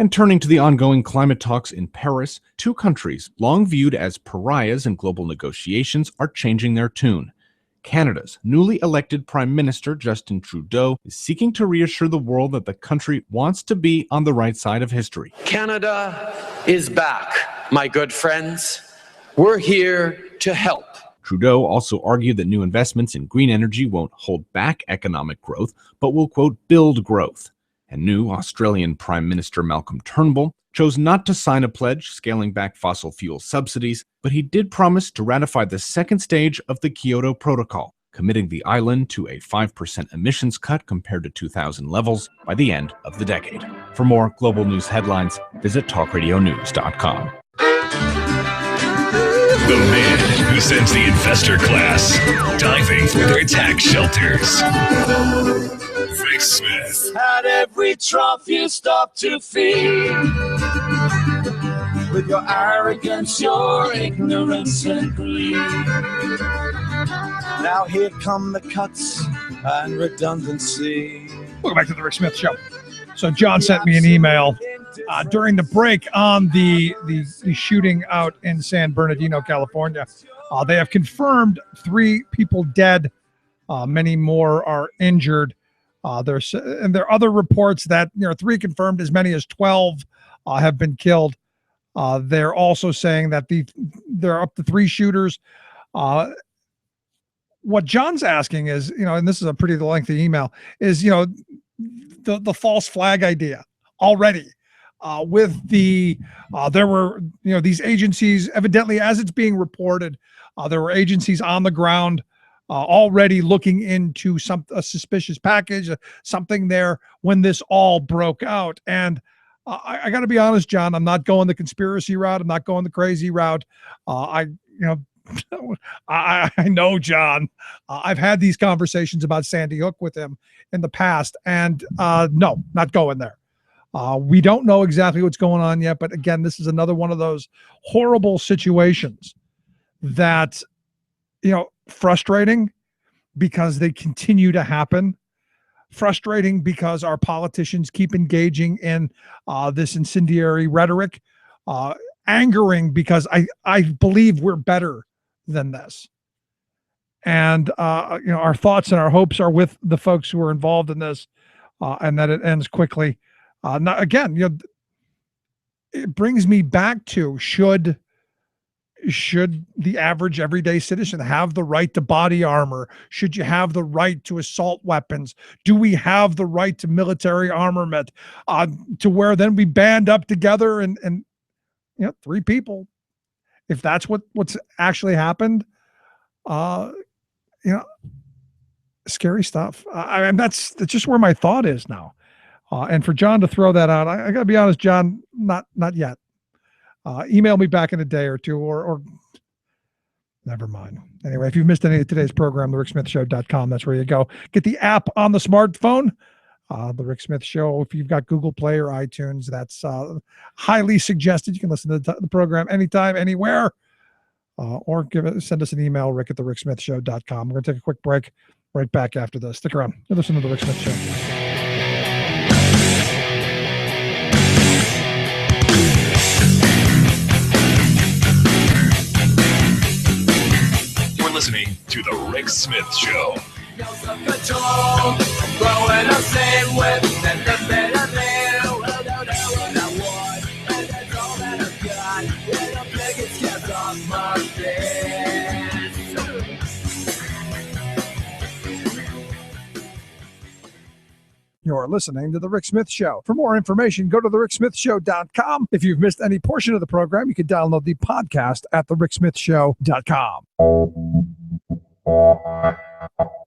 And turning to the ongoing climate talks in Paris, two countries long viewed as pariahs in global negotiations are changing their tune. Canada's newly elected Prime Minister Justin Trudeau is seeking to reassure the world that the country wants to be on the right side of history. Canada is back, my good friends. We're here to help. Trudeau also argued that new investments in green energy won't hold back economic growth, but will, quote, build growth. And new Australian Prime Minister Malcolm Turnbull chose not to sign a pledge scaling back fossil fuel subsidies, but he did promise to ratify the second stage of the Kyoto Protocol, committing the island to a 5% emissions cut compared to 2000 levels by the end of the decade. For more global news headlines, visit talkradionews.com. The man who sends the investor class diving through their tax shelters. Rick Smith. At every trough you stop to feed. With your arrogance, your ignorance and greed. Now here come the cuts and redundancy. Welcome back to the Rick Smith Show. So John sent me an email during the break on the shooting out in San Bernardino, California. They have confirmed 3 people dead. Many more are injured. There are other reports that 3 confirmed, as many as 12 have been killed. They're also saying that there are up to 3 shooters. What John's asking is, and this is a pretty lengthy email, is the false flag idea already. With there were these agencies, evidently, as it's being reported, there were agencies on the ground already looking into a suspicious package, something there when this all broke out. And I got to be honest, John, I'm not going the conspiracy route. I'm not going the crazy route. I know John. I've had these conversations about Sandy Hook with him in the past, and no, not going there. We don't know exactly what's going on yet, but again, this is another one of those horrible situations that, frustrating because they continue to happen, frustrating because our politicians keep engaging in this incendiary rhetoric, angering because I believe we're better than this. And, our thoughts and our hopes are with the folks who are involved in this, and that it ends quickly. Now, again, it brings me back to should the average everyday citizen have the right to body armor? Should you have the right to assault weapons? Do we have the right to military armament? To where then we band up together and 3 people, if that's what's actually happened, scary stuff. That's just where my thought is now. And for John to throw that out, I got to be honest, John, not yet. Email me back in a day or two, or never mind. Anyway, if you've missed any of today's program, thericksmithshow.com, that's where you go. Get the app on the smartphone, The Rick Smith Show. If you've got Google Play or iTunes, that's highly suggested. You can listen to the program anytime, anywhere. or send us an email, rick@thericksmithshow.com. We're going to take a quick break right back after this. Stick around. You're listening to The Rick Smith Show. You're listening to The Rick Smith Show. You're listening to The Rick Smith Show. For more information, go to thericksmithshow.com. If you've missed any portion of the program, you can download the podcast at thericksmithshow.com.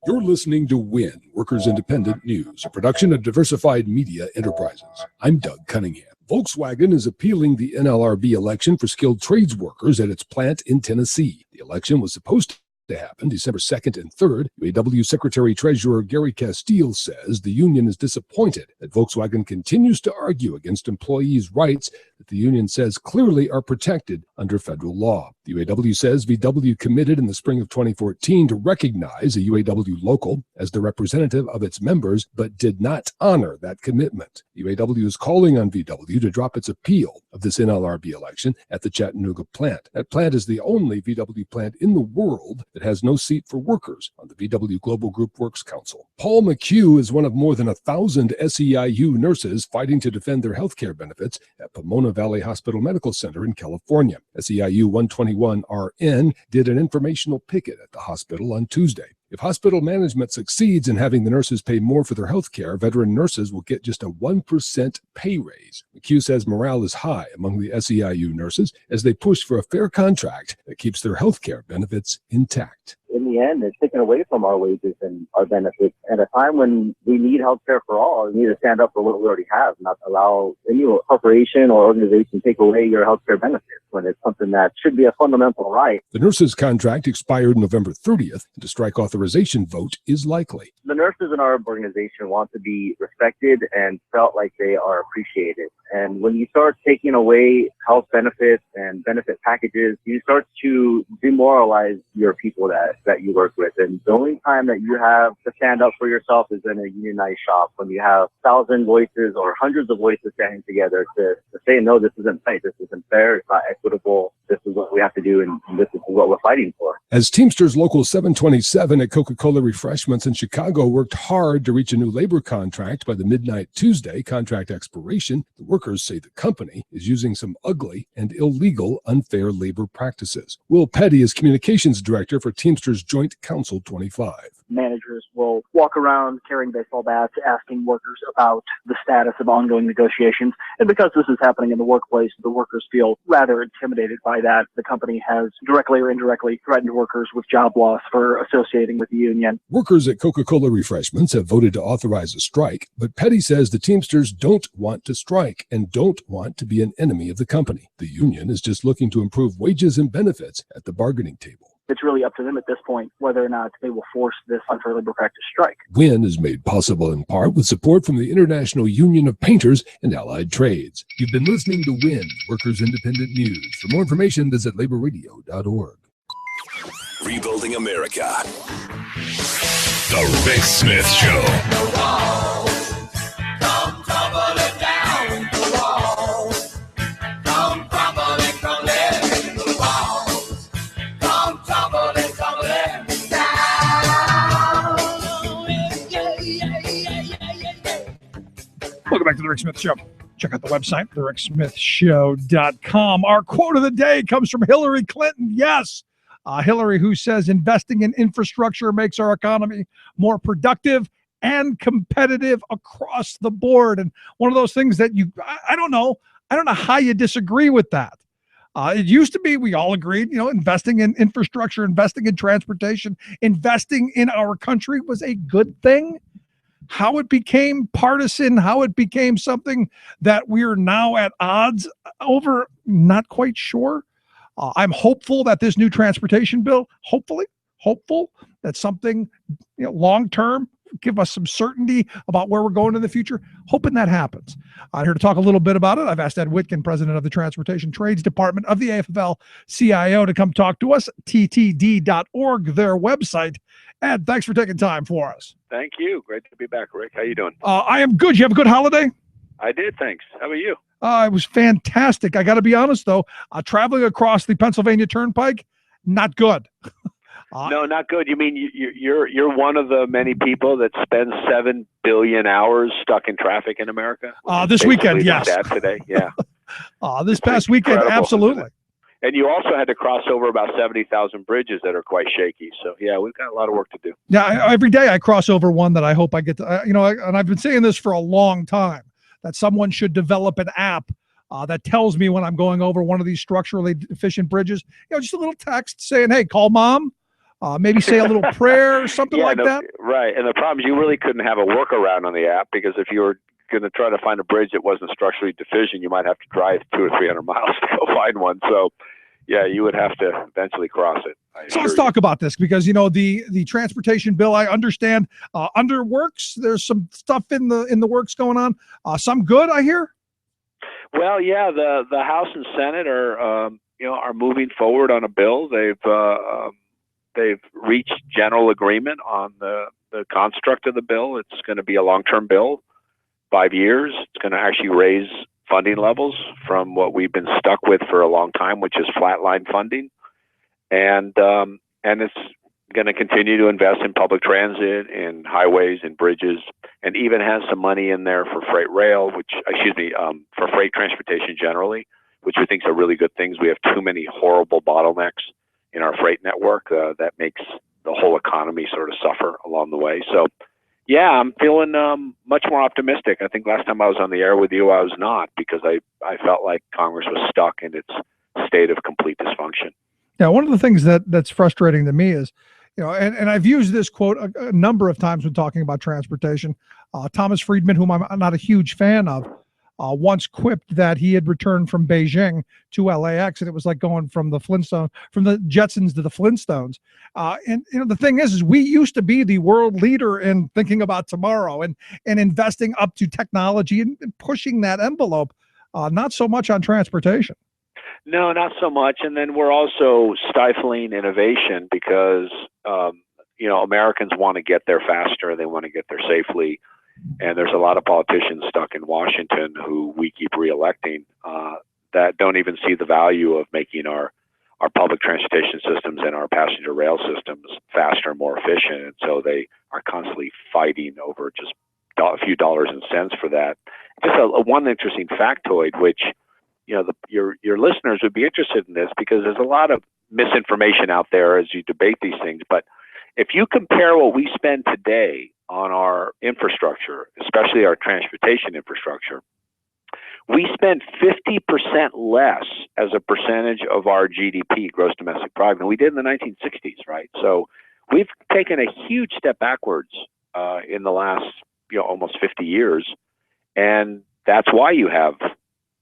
You're listening to WIN, Workers Independent News, a production of Diversified Media Enterprises. I'm Doug Cunningham. Volkswagen is appealing the NLRB election for skilled trades workers at its plant in Tennessee. The election was supposed to happen December 2nd and 3rd. UAW Secretary-Treasurer Gary Castile says the union is disappointed that Volkswagen continues to argue against employees' rights that the union says clearly are protected under federal law. The UAW says VW committed in the spring of 2014 to recognize a UAW local as the representative of its members, but did not honor that commitment. The UAW is calling on VW to drop its appeal of this NLRB election at the Chattanooga plant. That plant is the only VW plant in the world that has no seat for workers on the VW Global Group Works Council. Paul McHugh is one of more than 1,000 SEIU nurses fighting to defend their health care benefits at Pomona Valley Hospital Medical Center in California. SEIU 121RN did an informational picket at the hospital on Tuesday. If hospital management succeeds in having the nurses pay more for their health care, veteran nurses will get just a 1% pay raise. McHugh says morale is high among the SEIU nurses as they push for a fair contract that keeps their health care benefits intact. In the end, it's taken away from our wages and our benefits. At a time when we need health care for all, we need to stand up for what we already have, not allow any corporation or organization to take away your health care benefits when it's something that should be a fundamental right. The nurses' contract expired November 30th, and a strike authorization vote is likely. The nurses in our organization want to be respected and felt like they are appreciated. And when you start taking away health benefits and benefit packages, you start to demoralize your people that you work with. And the only time that you have to stand up for yourself is in a unionized shop, when you have 1,000 voices or hundreds of voices standing together to say, no, this isn't right, this isn't fair, it's not equitable, this is what we have to do, and this is what we're fighting for. As Teamsters Local 727 at Coca-Cola Refreshments in Chicago worked hard to reach a new labor contract by the midnight Tuesday contract expiration, the workers say the company is using some ugly and illegal unfair labor practices. Will Petty is communications director for Teamsters Joint Council 25. Managers will walk around carrying baseball bats, asking workers about the status of ongoing negotiations. And because this is happening in the workplace, the workers feel rather intimidated by that. The company has directly or indirectly threatened workers with job loss for associating with the union. Workers at Coca-Cola Refreshments have voted to authorize a strike, but Petty says the Teamsters don't want to strike and don't want to be an enemy of the company. The union is just looking to improve wages and benefits at the bargaining table. It's really up to them at this point whether or not they will force this unfair labor practice strike. WIN is made possible in part with support from the International Union of Painters and Allied Trades. You've been listening to WIN, Workers Independent News. For more information, visit laborradio.org. Rebuilding America. The Rick Smith Show. Welcome back to The Rick Smith Show. Check out the website, thericksmithshow.com. Our quote of the day comes from Hillary Clinton. Yes, Hillary, who says investing in infrastructure makes our economy more productive and competitive across the board. And one of those things that I don't know how you disagree with that. It used to be, we all agreed, investing in infrastructure, investing in transportation, investing in our country was a good thing. How it became partisan, how it became something that we're now at odds over, not quite sure. I'm hopeful that this new transportation bill, hopeful that something long-term give us some certainty about where we're going in the future. Hoping that happens. I'm here to talk a little bit about it. I've asked Ed Wytkind, president of the Transportation Trades Department of the AFL-CIO, to come talk to us. ttd.org, their website. Ed, thanks for taking time for us. Thank you. Great to be back, Rick. How you doing? I am good. You have a good holiday? I did, thanks. How about you? It was fantastic. I got to be honest, though, traveling across the Pennsylvania Turnpike, not good. No, not good. You mean you're one of the many people that spends 7 billion hours stuck in traffic in America? This weekend, yes. That today, yeah. This past weekend, incredible, absolutely. And you also had to cross over about 70,000 bridges that are quite shaky. So yeah, we've got a lot of work to do. Yeah, every day I cross over one that I hope I get to. And I've been saying this for a long time, that someone should develop an app that tells me when I'm going over one of these structurally deficient bridges. Just a little text saying, "Hey, call mom." Maybe say a little prayer or something that. Right. And the problem is you really couldn't have a workaround on the app, because if you were going to try to find a bridge that wasn't structurally deficient, you might have to drive 200 or 300 miles to go find one. So yeah, you would have to eventually cross it. So let's talk about this, because the transportation bill, I understand underworks. There's some stuff in the works going on. Some good, I hear. Well, yeah, the House and Senate are moving forward on a bill. They've reached general agreement on the construct of the bill. It's going to be a long-term bill, 5 years. It's going to actually raise funding levels from what we've been stuck with for a long time, which is flatline funding. And it's going to continue to invest in public transit, in highways, and bridges, and even has some money in there for freight rail, for freight transportation generally, which we think is a really good thing. We have too many horrible bottlenecks in our freight network that makes the whole economy sort of suffer along the way. So yeah, I'm feeling much more optimistic. I think last time I was on the air with you, I was not, because I felt like Congress was stuck in its state of complete dysfunction. Yeah, one of the things that's frustrating to me is, and I've used this quote a number of times when talking about transportation. Thomas Friedman, whom I'm not a huge fan of, once quipped that he had returned from Beijing to LAX, and it was like going from the Jetsons to the Flintstones. And the thing is we used to be the world leader in thinking about tomorrow and investing up to technology and pushing that envelope. Not so much on transportation. No, not so much. And then we're also stifling innovation because, Americans want to get there faster. They want to get there safely. And there's a lot of politicians stuck in Washington who we keep reelecting that don't even see the value of making our public transportation systems and our passenger rail systems faster and more efficient. And so they are constantly fighting over just a few dollars and cents for that. Just one interesting factoid, which your listeners would be interested in this, because there's a lot of misinformation out there as you debate these things. But if you compare what we spend today on our infrastructure, especially our transportation infrastructure, we spend 50% less as a percentage of our GDP, gross domestic product, than we did in the 1960s, right? So we've taken a huge step backwards in the last almost 50 years, and that's why you have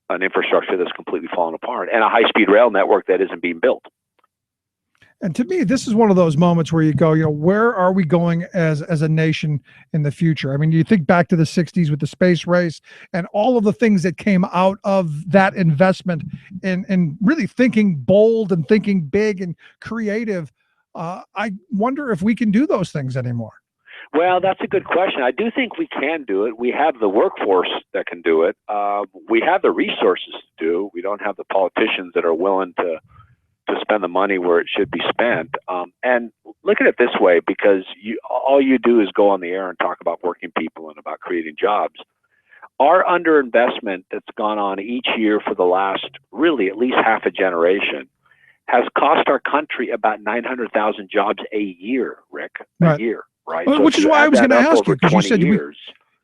an infrastructure that's completely fallen apart and a high-speed rail network that isn't being built. And to me, this is one of those moments where you go, where are we going as a nation in the future? I mean, you think back to the 60s with the space race and all of the things that came out of that investment and really thinking bold and thinking big and creative. I wonder if we can do those things anymore. Well, that's a good question. I do think we can do it. We have the workforce that can do it. We have the resources to do it. We don't have the politicians that are willing to spend the money where it should be spent. And look at it this way, because all you do is go on the air and talk about working people and about creating jobs. Our underinvestment that's gone on each year for the last really at least half a generation has cost our country about 900,000 jobs a year, Rick, a year, right? Well, So which if is you why I add was that going to up ask you, over because 20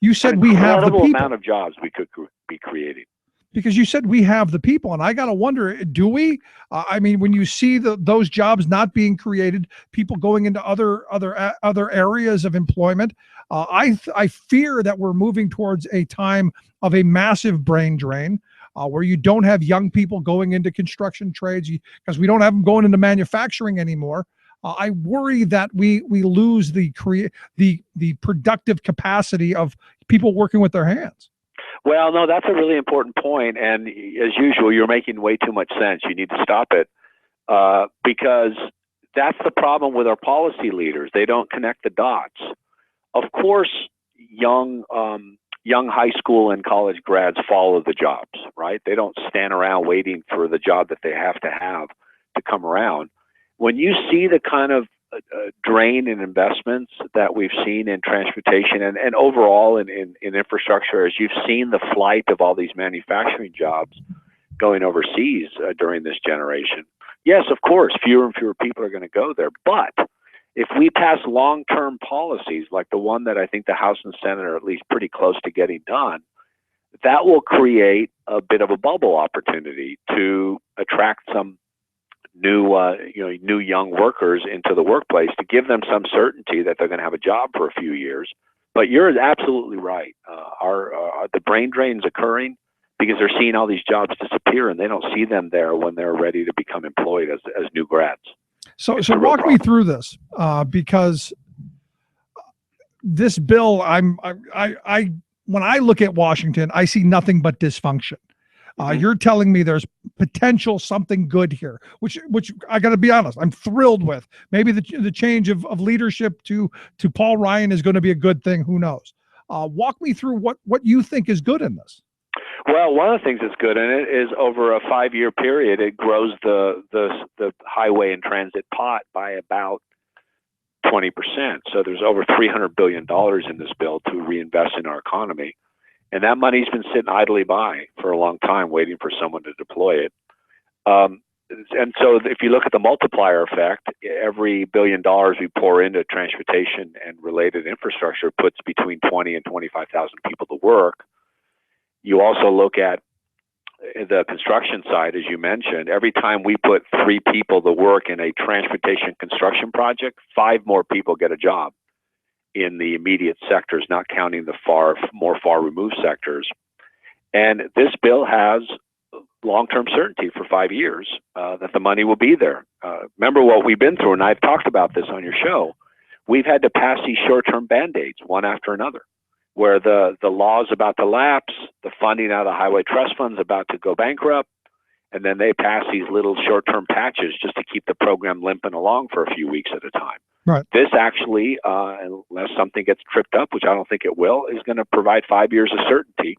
you said an we have the incredible people. amount of jobs we could be creating. Because you said we have the people, and I got to wonder, do we? I mean, when you see those jobs not being created, people going into other areas of employment, I fear that we're moving towards a time of a massive brain drain, where you don't have young people going into construction trades because we don't have them going into manufacturing anymore. I worry that we lose the productive capacity of people working with their hands. Well, no, that's a really important point. And as usual, you're making way too much sense. You need to stop it because that's the problem with our policy leaders. They don't connect the dots. Of course, young high school and college grads follow the jobs, right? They don't stand around waiting for the job that they have to come around. When you see the kind of drain in investments that we've seen in transportation and overall in infrastructure, as you've seen the flight of all these manufacturing jobs going overseas during this generation, yes, of course, fewer and fewer people are going to go there. But if we pass long-term policies like the one that I think the House and Senate are at least pretty close to getting done, that will create a bit of a bubble opportunity to attract some new young workers into the workplace to give them some certainty that they're going to have a job for a few years. But you're absolutely right. The brain drain is occurring because they're seeing all these jobs disappear and they don't see them there when they're ready to become employed as new grads. So walk me through this because this bill, when I look at Washington, I see nothing but dysfunction. You're telling me there's potential something good here, which I got to be honest, I'm thrilled with. Maybe the change of leadership to Paul Ryan is going to be a good thing. Who knows? Walk me through what you think is good in this. Well, one of the things that's good in it is over a 5-year period, it grows the highway and transit pot by about 20%. So there's over $300 billion in this bill to reinvest in our economy. And that money's been sitting idly by for a long time, waiting for someone to deploy it. And so if you look at the multiplier effect, every $1 billion we pour into transportation and related infrastructure puts between 20 and 25,000 people to work. You also look at the construction side, as you mentioned. Every time we put 3 people to work in a transportation construction project, 5 more people get a job in the immediate sectors, not counting the far removed sectors. And this bill has long-term certainty for 5 years that the money will be there. Remember what we've been through, and I've talked about this on your show. We've had to pass these short-term Band-Aids one after another, where the law is about to lapse, the funding out of the highway trust fund is about to go bankrupt, and then they pass these little short-term patches just to keep the program limping along for a few weeks at a time. Right. This actually, unless something gets tripped up, which I don't think it will, is going to provide 5 years of certainty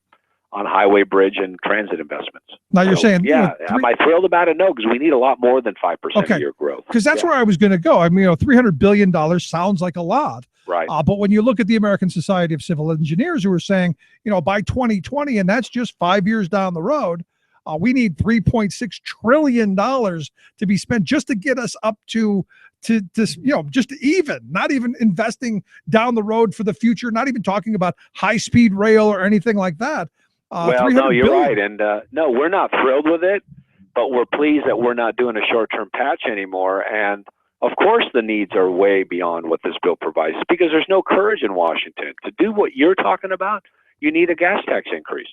on highway, bridge, and transit investments. Now you're saying, yeah, am I thrilled about it? No, because we need a lot more than 5% a year growth. Because that's where I was going to go. I mean, $300 billion sounds like a lot. Right. But when you look at the American Society of Civil Engineers, who are saying, by 2020, and that's just 5 years down the road, we need $3.6 trillion to be spent just to get us up to just even, not even investing down the road for the future, not even talking about high-speed rail or anything like that. Well, no, you're right. And no, we're not thrilled with it, but we're pleased that we're not doing a short-term patch anymore. And of course, the needs are way beyond what this bill provides because there's no courage in Washington to do what you're talking about. You need a gas tax increase.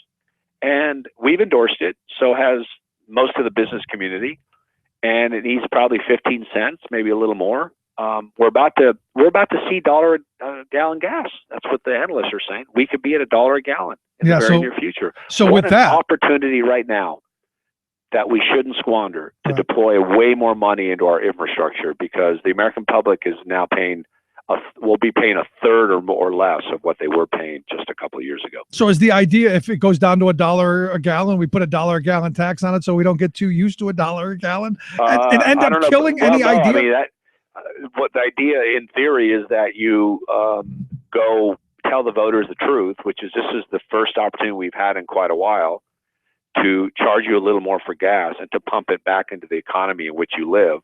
And we've endorsed it. So has most of the business community. And it needs probably 15 cents, maybe a little more. We're about to see $1 a gallon gas. That's what the analysts are saying. We could be at $1 a gallon in the very near future. So what with that opportunity right now that we shouldn't squander to deploy way more money into our infrastructure, because the American public is now will be paying a third or less of what they were paying just a couple of years ago. So is the idea, if it goes down to $1 a gallon, we put $1 a gallon tax on it so we don't get too used to $1 a gallon and end up killing any idea? I mean, what the idea in theory is that you go tell the voters the truth, which is this is the first opportunity we've had in quite a while to charge you a little more for gas and to pump it back into the economy in which you live.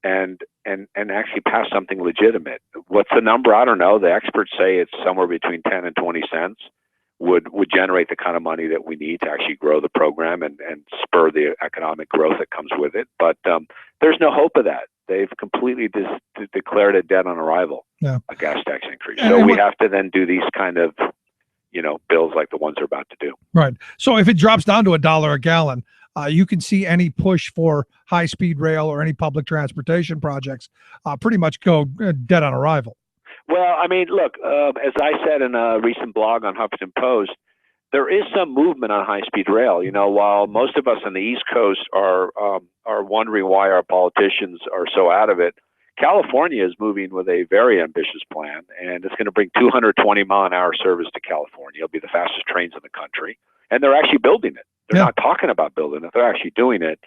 And actually pass something legitimate. What's the number? I don't know. The experts say it's somewhere between 10 and 20 cents would generate the kind of money that we need to actually grow the program and spur the economic growth that comes with it. But there's no hope of that. They've completely declared it dead on arrival, a gas tax increase. So we have to then do these kind of, bills like the ones they're about to do. Right. So if it drops down to $1 a gallon, you can see any push for high-speed rail or any public transportation projects pretty much go dead on arrival. Well, I mean, look, as I said in a recent blog on Huffington Post, there is some movement on high-speed rail. You know, while most of us on the East Coast are wondering why our politicians are so out of it, California is moving with a very ambitious plan, and it's going to bring 220-mile-an-hour service to California. It'll be the fastest trains in the country, and they're actually building it. They're not talking about building it; they're actually doing it.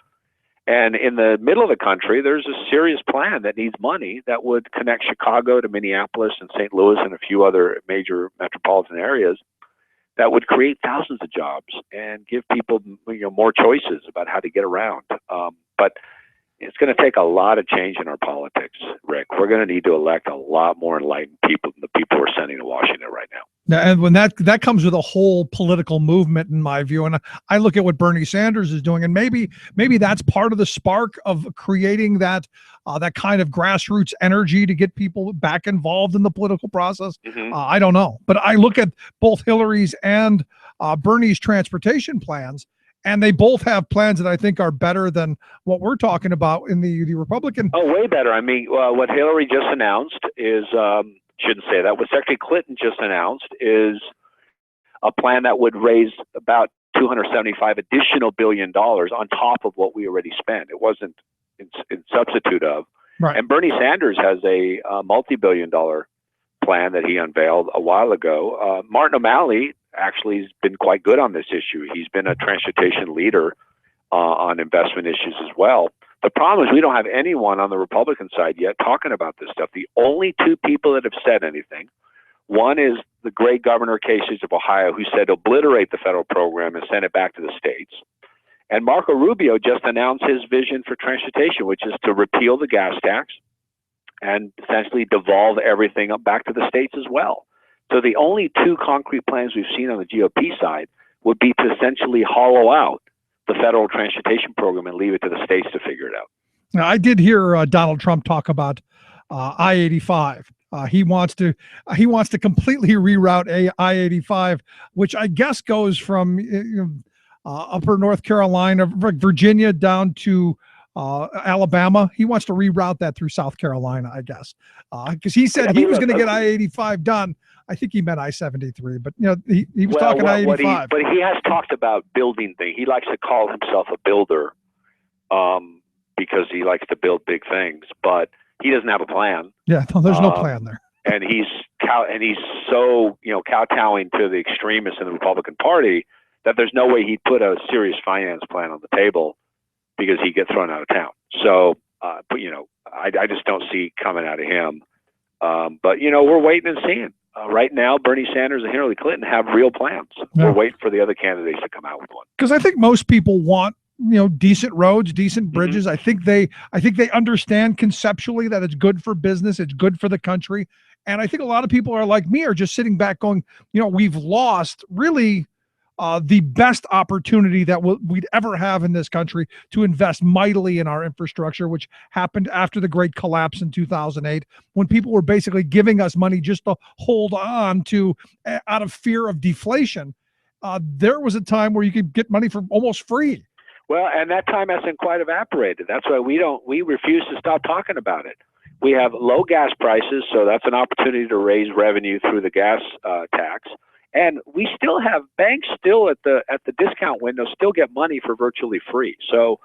And in the middle of the country, there's a serious plan that needs money that would connect Chicago to Minneapolis and St. Louis and a few other major metropolitan areas that would create thousands of jobs and give people, you know, more choices about how to get around. But it's going to take a lot of change in our politics, Rick. We're going to need to elect a lot more enlightened people than the people we're sending to Washington right now. Now, and when that comes with a whole political movement, in my view, and I look at what Bernie Sanders is doing, and maybe that's part of the spark of creating that kind of grassroots energy to get people back involved in the political process. I don't know, but I look at both Hillary's and Bernie's transportation plans, and they both have plans that I think are better than what we're talking about in the Republican. Oh, way better. I mean, what Hillary just announced is, shouldn't say that, what Secretary Clinton just announced is a plan that would raise about $275 additional billion on top of what we already spent. It wasn't in substitute of. Right. And Bernie Sanders has a multi-billion-dollar plan that he unveiled a while ago. Martin O'Malley actually has been quite good on this issue. He's been a transportation leader on investment issues as well. The problem is we don't have anyone on the Republican side yet talking about this stuff. The only two people that have said anything, one is the great Governor Kasich of Ohio, who said obliterate the federal program and send it back to the states. And Marco Rubio just announced his vision for transportation, which is to repeal the gas tax and essentially devolve everything up back to the states as well. So the only two concrete plans we've seen on the GOP side would be to essentially hollow out the federal transportation program and leave it to the states to figure it out. Now, I did hear Donald Trump talk about I-85. He wants to completely reroute I-85, which I guess goes from upper North Carolina, Virginia down to Alabama. He wants to reroute that through South Carolina, I guess, because he said he was going to get I-85 done. I think he meant I-73, but he was talking I-85. But he has talked about building things. He likes to call himself a builder because he likes to build big things, but he doesn't have a plan. Yeah, no, there's no plan there. And he's so kowtowing to the extremists in the Republican Party that there's no way he'd put a serious finance plan on the table because he'd get thrown out of town. So, I just don't see coming out of him. But we're waiting and seeing. Right now, Bernie Sanders and Hillary Clinton have real plans. Yeah. We're waiting for the other candidates to come out with one. Because I think most people want decent roads, decent bridges. I think they understand conceptually that it's good for business, it's good for the country, and I think a lot of people are like me, are just sitting back going, we've lost really the best opportunity that we'd ever have in this country to invest mightily in our infrastructure, which happened after the great collapse in 2008, when people were basically giving us money just to hold on to out of fear of deflation. There was a time where you could get money for almost free. Well, and that time hasn't quite evaporated. That's why we refuse to stop talking about it. We have low gas prices, so that's an opportunity to raise revenue through the gas tax. And we still have banks still at the discount window still get money for virtually free. So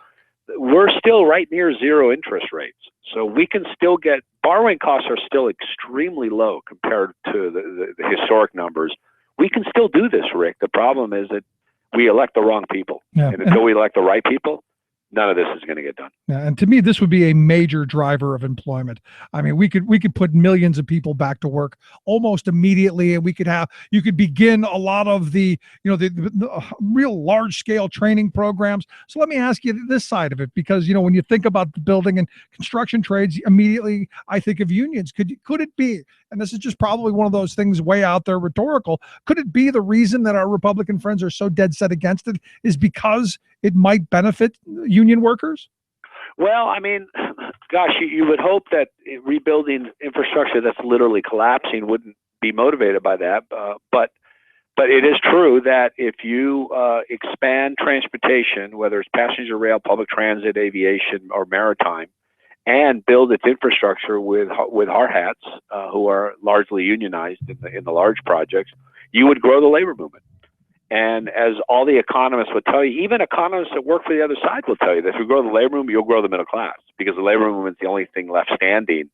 we're still right near zero interest rates. So we can still get borrowing costs are still extremely low compared to the historic numbers. We can still do this, Rick. The problem is that we elect the wrong people. Yeah. And until we elect the right people, none of this is going to get done. Yeah, and to me, this would be a major driver of employment. I mean, we could put millions of people back to work almost immediately, and you could begin a lot of the real large scale training programs. So let me ask you this side of it, because when you think about the building and construction trades, immediately I think of unions. Could it be, and this is just probably one of those things way out there rhetorical, could it be the reason that our Republican friends are so dead set against it is because it might benefit union workers? Well, I mean, gosh, you would hope that rebuilding infrastructure that's literally collapsing wouldn't be motivated by that. But But it is true that if you expand transportation, whether it's passenger rail, public transit, aviation, or maritime, and build its infrastructure with hard hats who are largely unionized in the large projects, you would grow the labor movement. And as all the economists would tell you, even economists that work for the other side will tell you that if you grow the labor movement, you'll grow the middle class, because the labor movement is the only thing left standing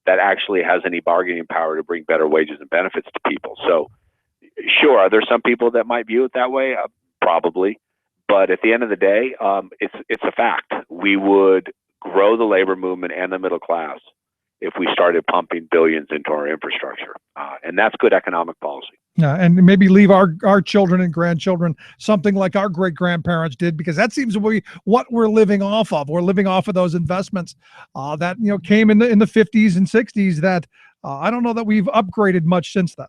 that actually has any bargaining power to bring better wages and benefits to people. So sure, are there some people that might view it that way? Probably. But at the end of the day, it's a fact. We would grow the labor movement and the middle class if we started pumping billions into our infrastructure. And that's good economic policy. Yeah, and maybe leave our children and grandchildren something like our great-grandparents did, because that seems to be what we're living off of. We're living off of those investments that came in the 50s and 60s that I don't know that we've upgraded much since then.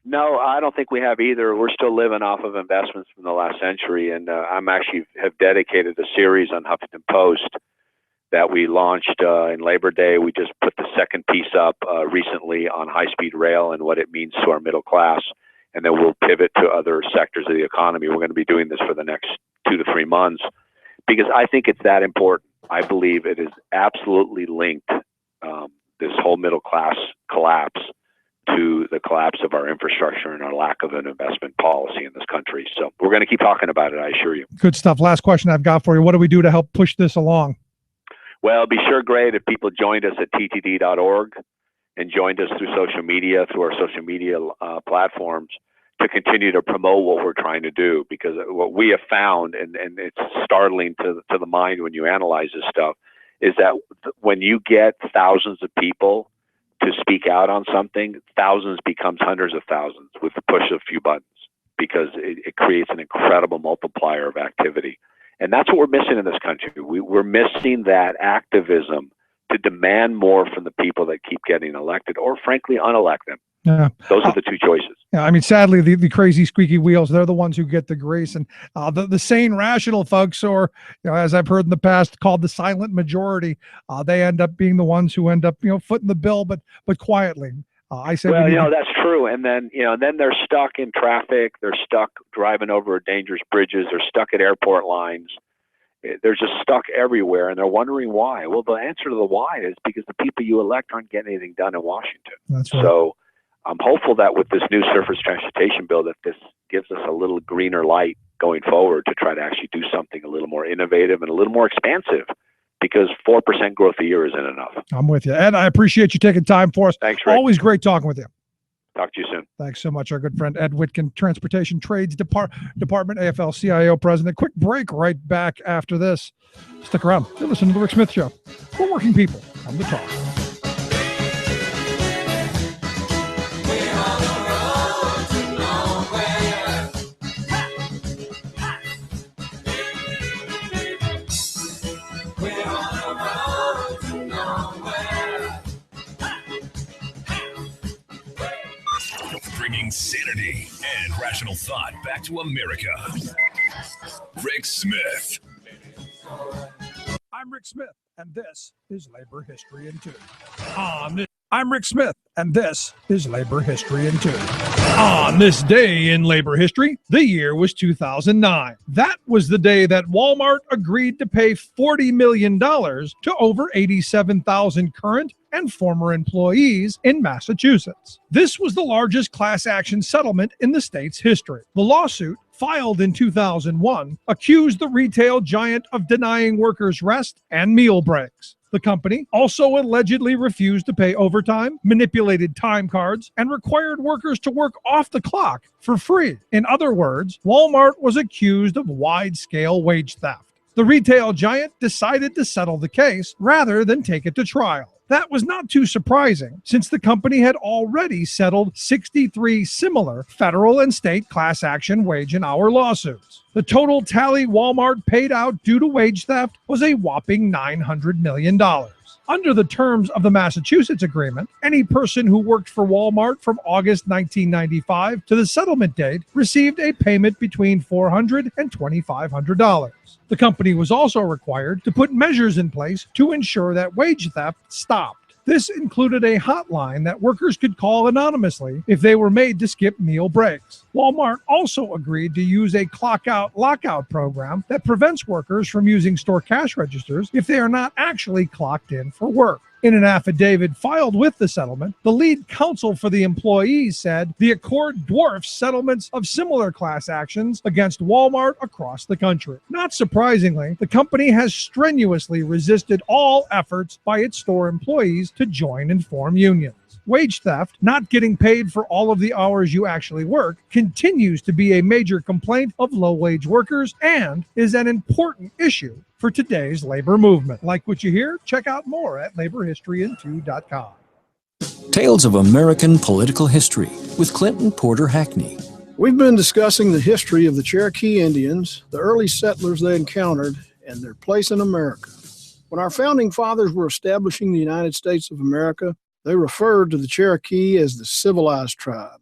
No, I don't think we have either. We're still living off of investments from the last century. And I'm actually have dedicated a series on Huffington Post that we launched in Labor Day. We just put the second piece up recently on high-speed rail and what it means to our middle class. And then we'll pivot to other sectors of the economy. We're going to be doing this for the next 2 to 3 months because I think it's that important. I believe it is absolutely linked, this whole middle class collapse, to the collapse of our infrastructure and our lack of an investment policy in this country. So we're going to keep talking about it, I assure you. Good stuff. Last question I've got for you. What do we do to help push this along? Well, it'd be sure great if people joined us at ttd.org and joined us through social media, through our social media platforms, to continue to promote what we're trying to do. Because what we have found, and it's startling to the mind when you analyze this stuff, is that when you get thousands of people to speak out on something, thousands becomes hundreds of thousands with the push of a few buttons, because it creates an incredible multiplier of activity. And that's what we're missing in this country. We're missing that activism to demand more from the people that keep getting elected, or frankly, unelect them. Yeah. Those are the two choices. Yeah, I mean, sadly, the crazy squeaky wheels, they're the ones who get the grace. And the sane, rational folks, or, as I've heard in the past, called the silent majority, they end up being the ones who end up, footing the bill, but quietly. I said, well, that's true. And then, then they're stuck in traffic. They're stuck driving over dangerous bridges. They're stuck at airport lines. They're just stuck everywhere, and they're wondering why. Well, the answer to the why is because the people you elect aren't getting anything done in Washington. That's right. So I'm hopeful that with this new surface transportation bill, that this gives us a little greener light going forward to try to actually do something a little more innovative and a little more expansive, because 4% growth a year isn't enough. I'm with you. Ed, I appreciate you taking time for us. Thanks, Rick. Always great talking with you. Talk to you soon. Thanks so much. Our good friend Ed Wytkind, Transportation Trades Department AFL-CIO President. Quick break right back after this. Stick around. You're listening to The Rick Smith Show. For working people on the talk. Bringing sanity and rational thought back to America. Rick Smith. I'm Rick Smith, and this is Labor History in 2. I'm Rick Smith, and this is Labor History in 2. On this day in labor history, the year was 2009. That was the day that Walmart agreed to pay $40 million to over 87,000 current and former employees in Massachusetts. This was the largest class action settlement in the state's history. The lawsuit, filed in 2001, accused the retail giant of denying workers rest and meal breaks. The company also allegedly refused to pay overtime, manipulated time cards, and required workers to work off the clock for free. In other words, Walmart was accused of wide-scale wage theft. The retail giant decided to settle the case rather than take it to trial. That was not too surprising, since the company had already settled 63 similar federal and state class action wage and hour lawsuits. The total tally Walmart paid out due to wage theft was a whopping $900 million. Under the terms of the Massachusetts agreement, any person who worked for Walmart from August 1995 to the settlement date received a payment between $400 and $2,500. The company was also required to put measures in place to ensure that wage theft stopped. This included a hotline that workers could call anonymously if they were made to skip meal breaks. Walmart also agreed to use a clock-out, lockout program that prevents workers from using store cash registers if they are not actually clocked in for work. In an affidavit filed with the settlement, the lead counsel for the employees said the accord dwarfs settlements of similar class actions against Walmart across the country. Not surprisingly, the company has strenuously resisted all efforts by its store employees to join and form unions. Wage theft, not getting paid for all of the hours you actually work, continues to be a major complaint of low-wage workers and is an important issue for today's labor movement. Like what you hear? Check out more at laborhistoryin2.com. Tales of American Political History with Clinton Porter Hackney. We've been discussing the history of the Cherokee Indians, the early settlers they encountered, and their place in America. When our founding fathers were establishing the United States of America, they referred to the Cherokee as the civilized tribe.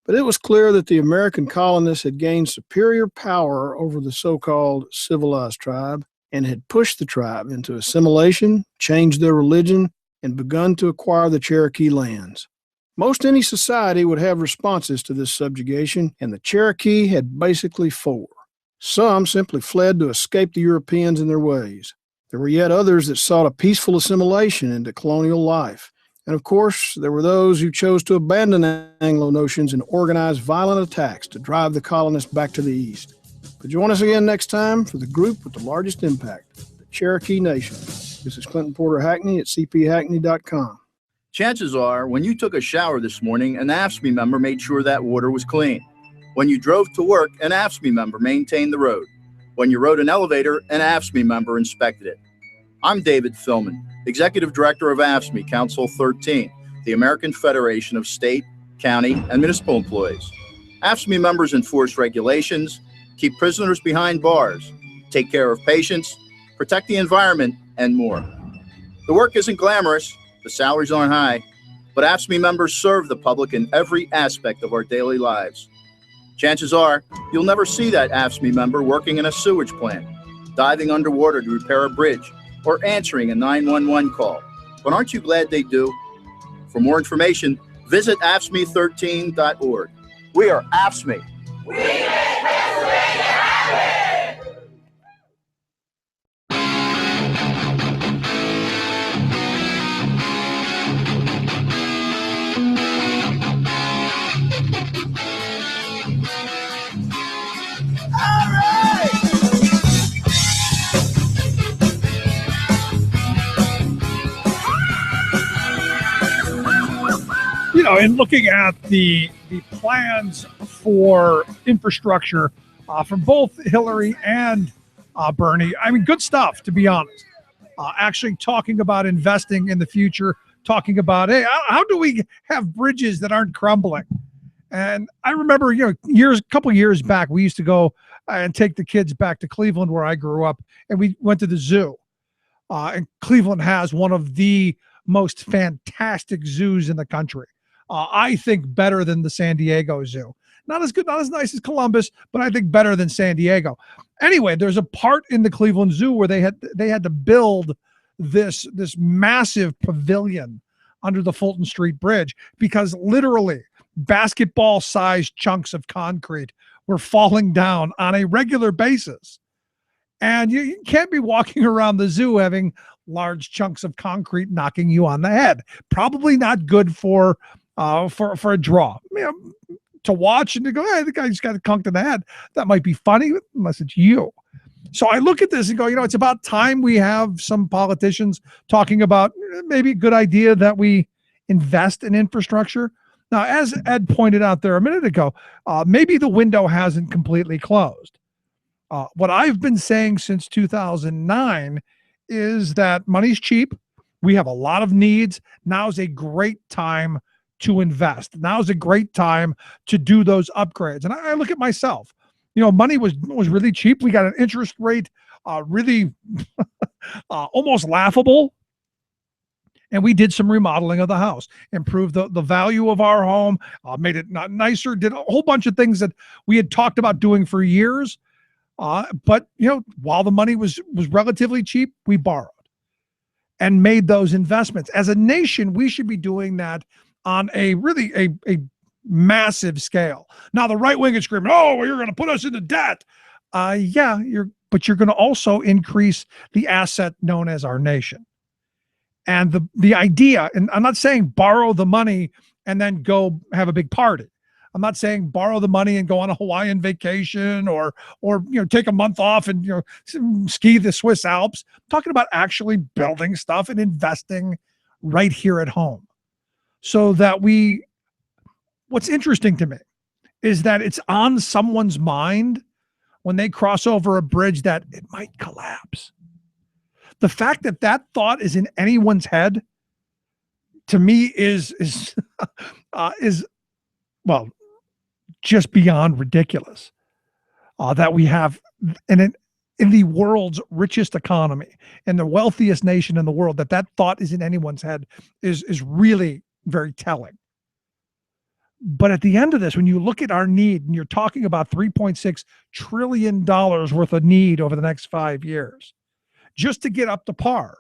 But it was clear that the American colonists had gained superior power over the so-called civilized tribe and had pushed the tribe into assimilation, changed their religion, and begun to acquire the Cherokee lands. Most any society would have responses to this subjugation, and the Cherokee had basically four. Some simply fled to escape the Europeans and their ways. There were yet others that sought a peaceful assimilation into colonial life. And of course, there were those who chose to abandon Anglo notions and organize violent attacks to drive the colonists back to the east. But join us again next time for the group with the largest impact, the Cherokee Nation. This is Clinton Porter Hackney at cphackney.com. Chances are, when you took a shower this morning, an AFSCME member made sure that water was clean. When you drove to work, an AFSCME member maintained the road. When you rode an elevator, an AFSCME member inspected it. I'm David Philman, Executive Director of AFSCME Council 13, the American Federation of State, County, and Municipal Employees. AFSCME members enforce regulations, keep prisoners behind bars, take care of patients, protect the environment, and more. The work isn't glamorous, the salaries aren't high, but AFSCME members serve the public in every aspect of our daily lives. Chances are, you'll never see that AFSCME member working in a sewage plant, diving underwater to repair a bridge, or answering a 911 call. But aren't you glad they do? For more information, visit AFSCME13.org. We are AFSCME. We make Pennsylvania happen! You know, in looking at the plans for infrastructure from both Hillary and Bernie, I mean, good stuff, to be honest. Actually talking about investing in the future, talking about, hey, how do we have bridges that aren't crumbling? And I remember, you know, a couple years back, we used to go and take the kids back to Cleveland, where I grew up, and we went to the zoo. And Cleveland has one of the most fantastic zoos in the country. I think better than the San Diego Zoo. Not as good, not as nice as Columbus, but I think better than San Diego. Anyway, there's a part in the Cleveland Zoo where they had to build this massive pavilion under the Fulton Street Bridge because literally basketball-sized chunks of concrete were falling down on a regular basis. And you can't be walking around the zoo having large chunks of concrete knocking you on the head. Probably not good for a draw. You know, to watch and to go, hey, the guy just got conked in the head. That might be funny, unless it's you. So I look at this and go, you know, it's about time we have some politicians talking about maybe a good idea that we invest in infrastructure. Now, as Ed pointed out there a minute ago, maybe the window hasn't completely closed. What I've been saying since 2009 is that money's cheap. We have a lot of needs. Now's a great time to invest. Now's a great time to do those upgrades. And I look at myself, you know, money was really cheap. We got an interest rate really almost laughable. And we did some remodeling of the house, improved the value of our home, made it nicer, did a whole bunch of things that we had talked about doing for years. But, you know, while the money was relatively cheap, we borrowed. and made those investments. As a nation, we should be doing that on a really a massive scale. Now, the right wing is screaming, "Oh, well, you're going to put us into debt." Yeah, but you're going to also increase the asset known as our nation. And the idea, and I'm not saying borrow the money and then go have a big party. I'm not saying borrow the money and go on a Hawaiian vacation or take a month off and ski the Swiss Alps. I'm talking about actually building stuff and investing right here at home. So that what's interesting to me is that it's on someone's mind when they cross over a bridge that it might collapse. The fact that that thought is in anyone's head, to me, is well, just beyond ridiculous. That we have in the world's richest economy and the wealthiest nation in the world, that thought is in anyone's head is really very telling. But at the end of this, when you look at our need, and you're talking about $3.6 trillion worth of need over the next 5 years, just to get up to par,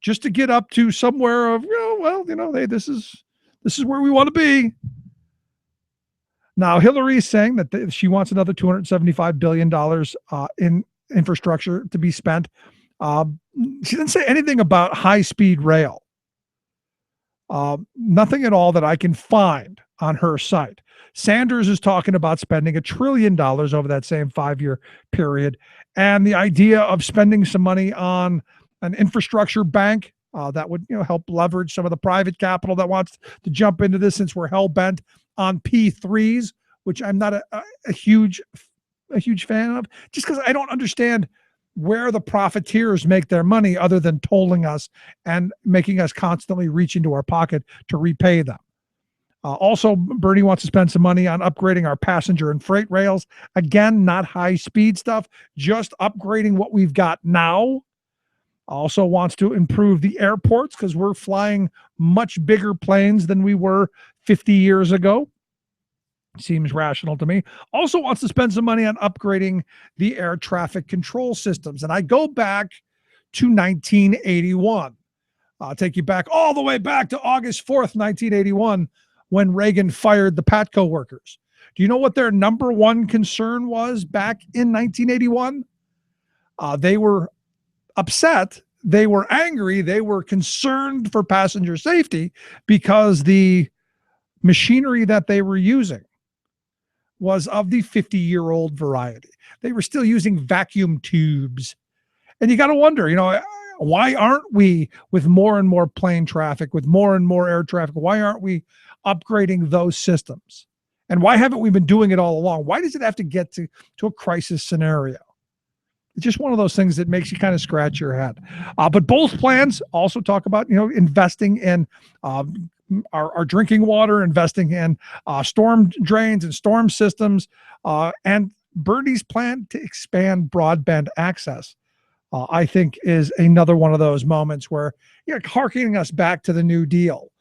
just to get up to somewhere of, hey, this is where we want to be. Now, Hillary is saying that she wants another $275 billion in infrastructure to be spent. She didn't say anything about high-speed rail. Nothing at all that I can find on her site. Sanders is talking about spending $1 trillion over that same 5-year period. And the idea of spending some money on an infrastructure bank that would help leverage some of the private capital that wants to jump into this, since we're hell-bent on P3s, which I'm not a huge fan of, just because I don't understand where the profiteers make their money other than tolling us and making us constantly reach into our pocket to repay them. Also, Bernie wants to spend some money on upgrading our passenger and freight rails. Again, not high-speed stuff, just upgrading what we've got now. Also wants to improve the airports because we're flying much bigger planes than we were 50 years ago. Seems rational to me. Also wants to spend some money on upgrading the air traffic control systems. And I go back to 1981. I'll take you back all the way back to August 4th, 1981, when Reagan fired the PATCO workers. Do you know what their number one concern was back in 1981? They were upset. They were angry. They were concerned for passenger safety because the machinery that they were using was of the 50-year-old variety. They were still using vacuum tubes. And you got to wonder, why aren't we, with more and more plane traffic, with more and more air traffic, why aren't we upgrading those systems? And why haven't we been doing it all along? Why does it have to get to a crisis scenario? It's just one of those things that makes you kind of scratch your head. But both plans also talk about, investing in our drinking water, investing in storm drains and storm systems, and Bernie's plan to expand broadband access, I think, is another one of those moments where, harkening us back to the New Deal,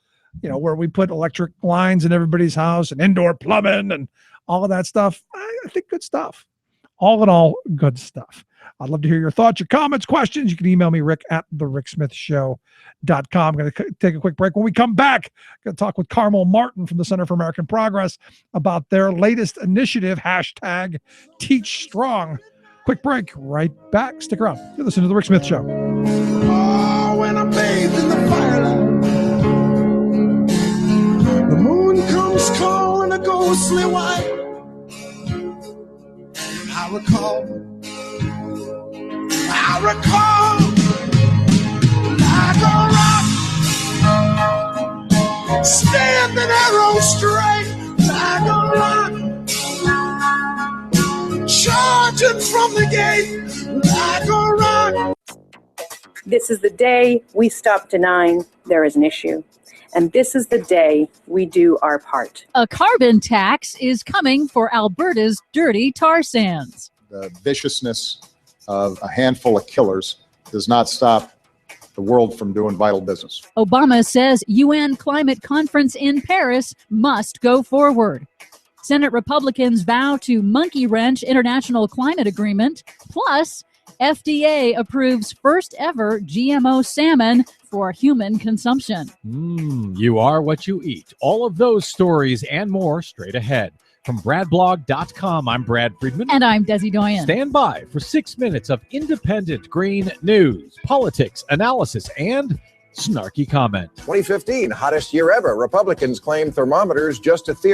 where we put electric lines in everybody's house and indoor plumbing and all of that stuff. I think good stuff. All in all, good stuff. I'd love to hear your thoughts, your comments, questions. You can email me, rick@thericksmithshow.com. I'm going to take a quick break. When we come back, I'm going to talk with Carmel Martin from the Center for American Progress about their latest initiative, #TeachStrong. Quick break, right back. Stick around. You're listening to The Rick Smith Show. Oh, when I'm bathed in the firelight, the moon comes calling a ghostly white. I recall like a rock, standing arrow straight like a rock, charging from the gate like a rock. This is the day we stop denying there is an issue. And this is the day we do our part. A carbon tax is coming for Alberta's dirty tar sands. The viciousness of a handful of killers does not stop the world from doing vital business. Obama says UN climate conference in Paris must go forward. Senate Republicans vow to monkey wrench international climate agreement. Plus, FDA approves first ever GMO salmon for human consumption. You are what you eat. All of those stories and more straight ahead. From BradBlog.com, I'm Brad Friedman. And I'm Desi Doyen. Stand by for 6 minutes of independent green news, politics, analysis, and snarky comment. 2015, hottest year ever. Republicans claim thermometers just a theory.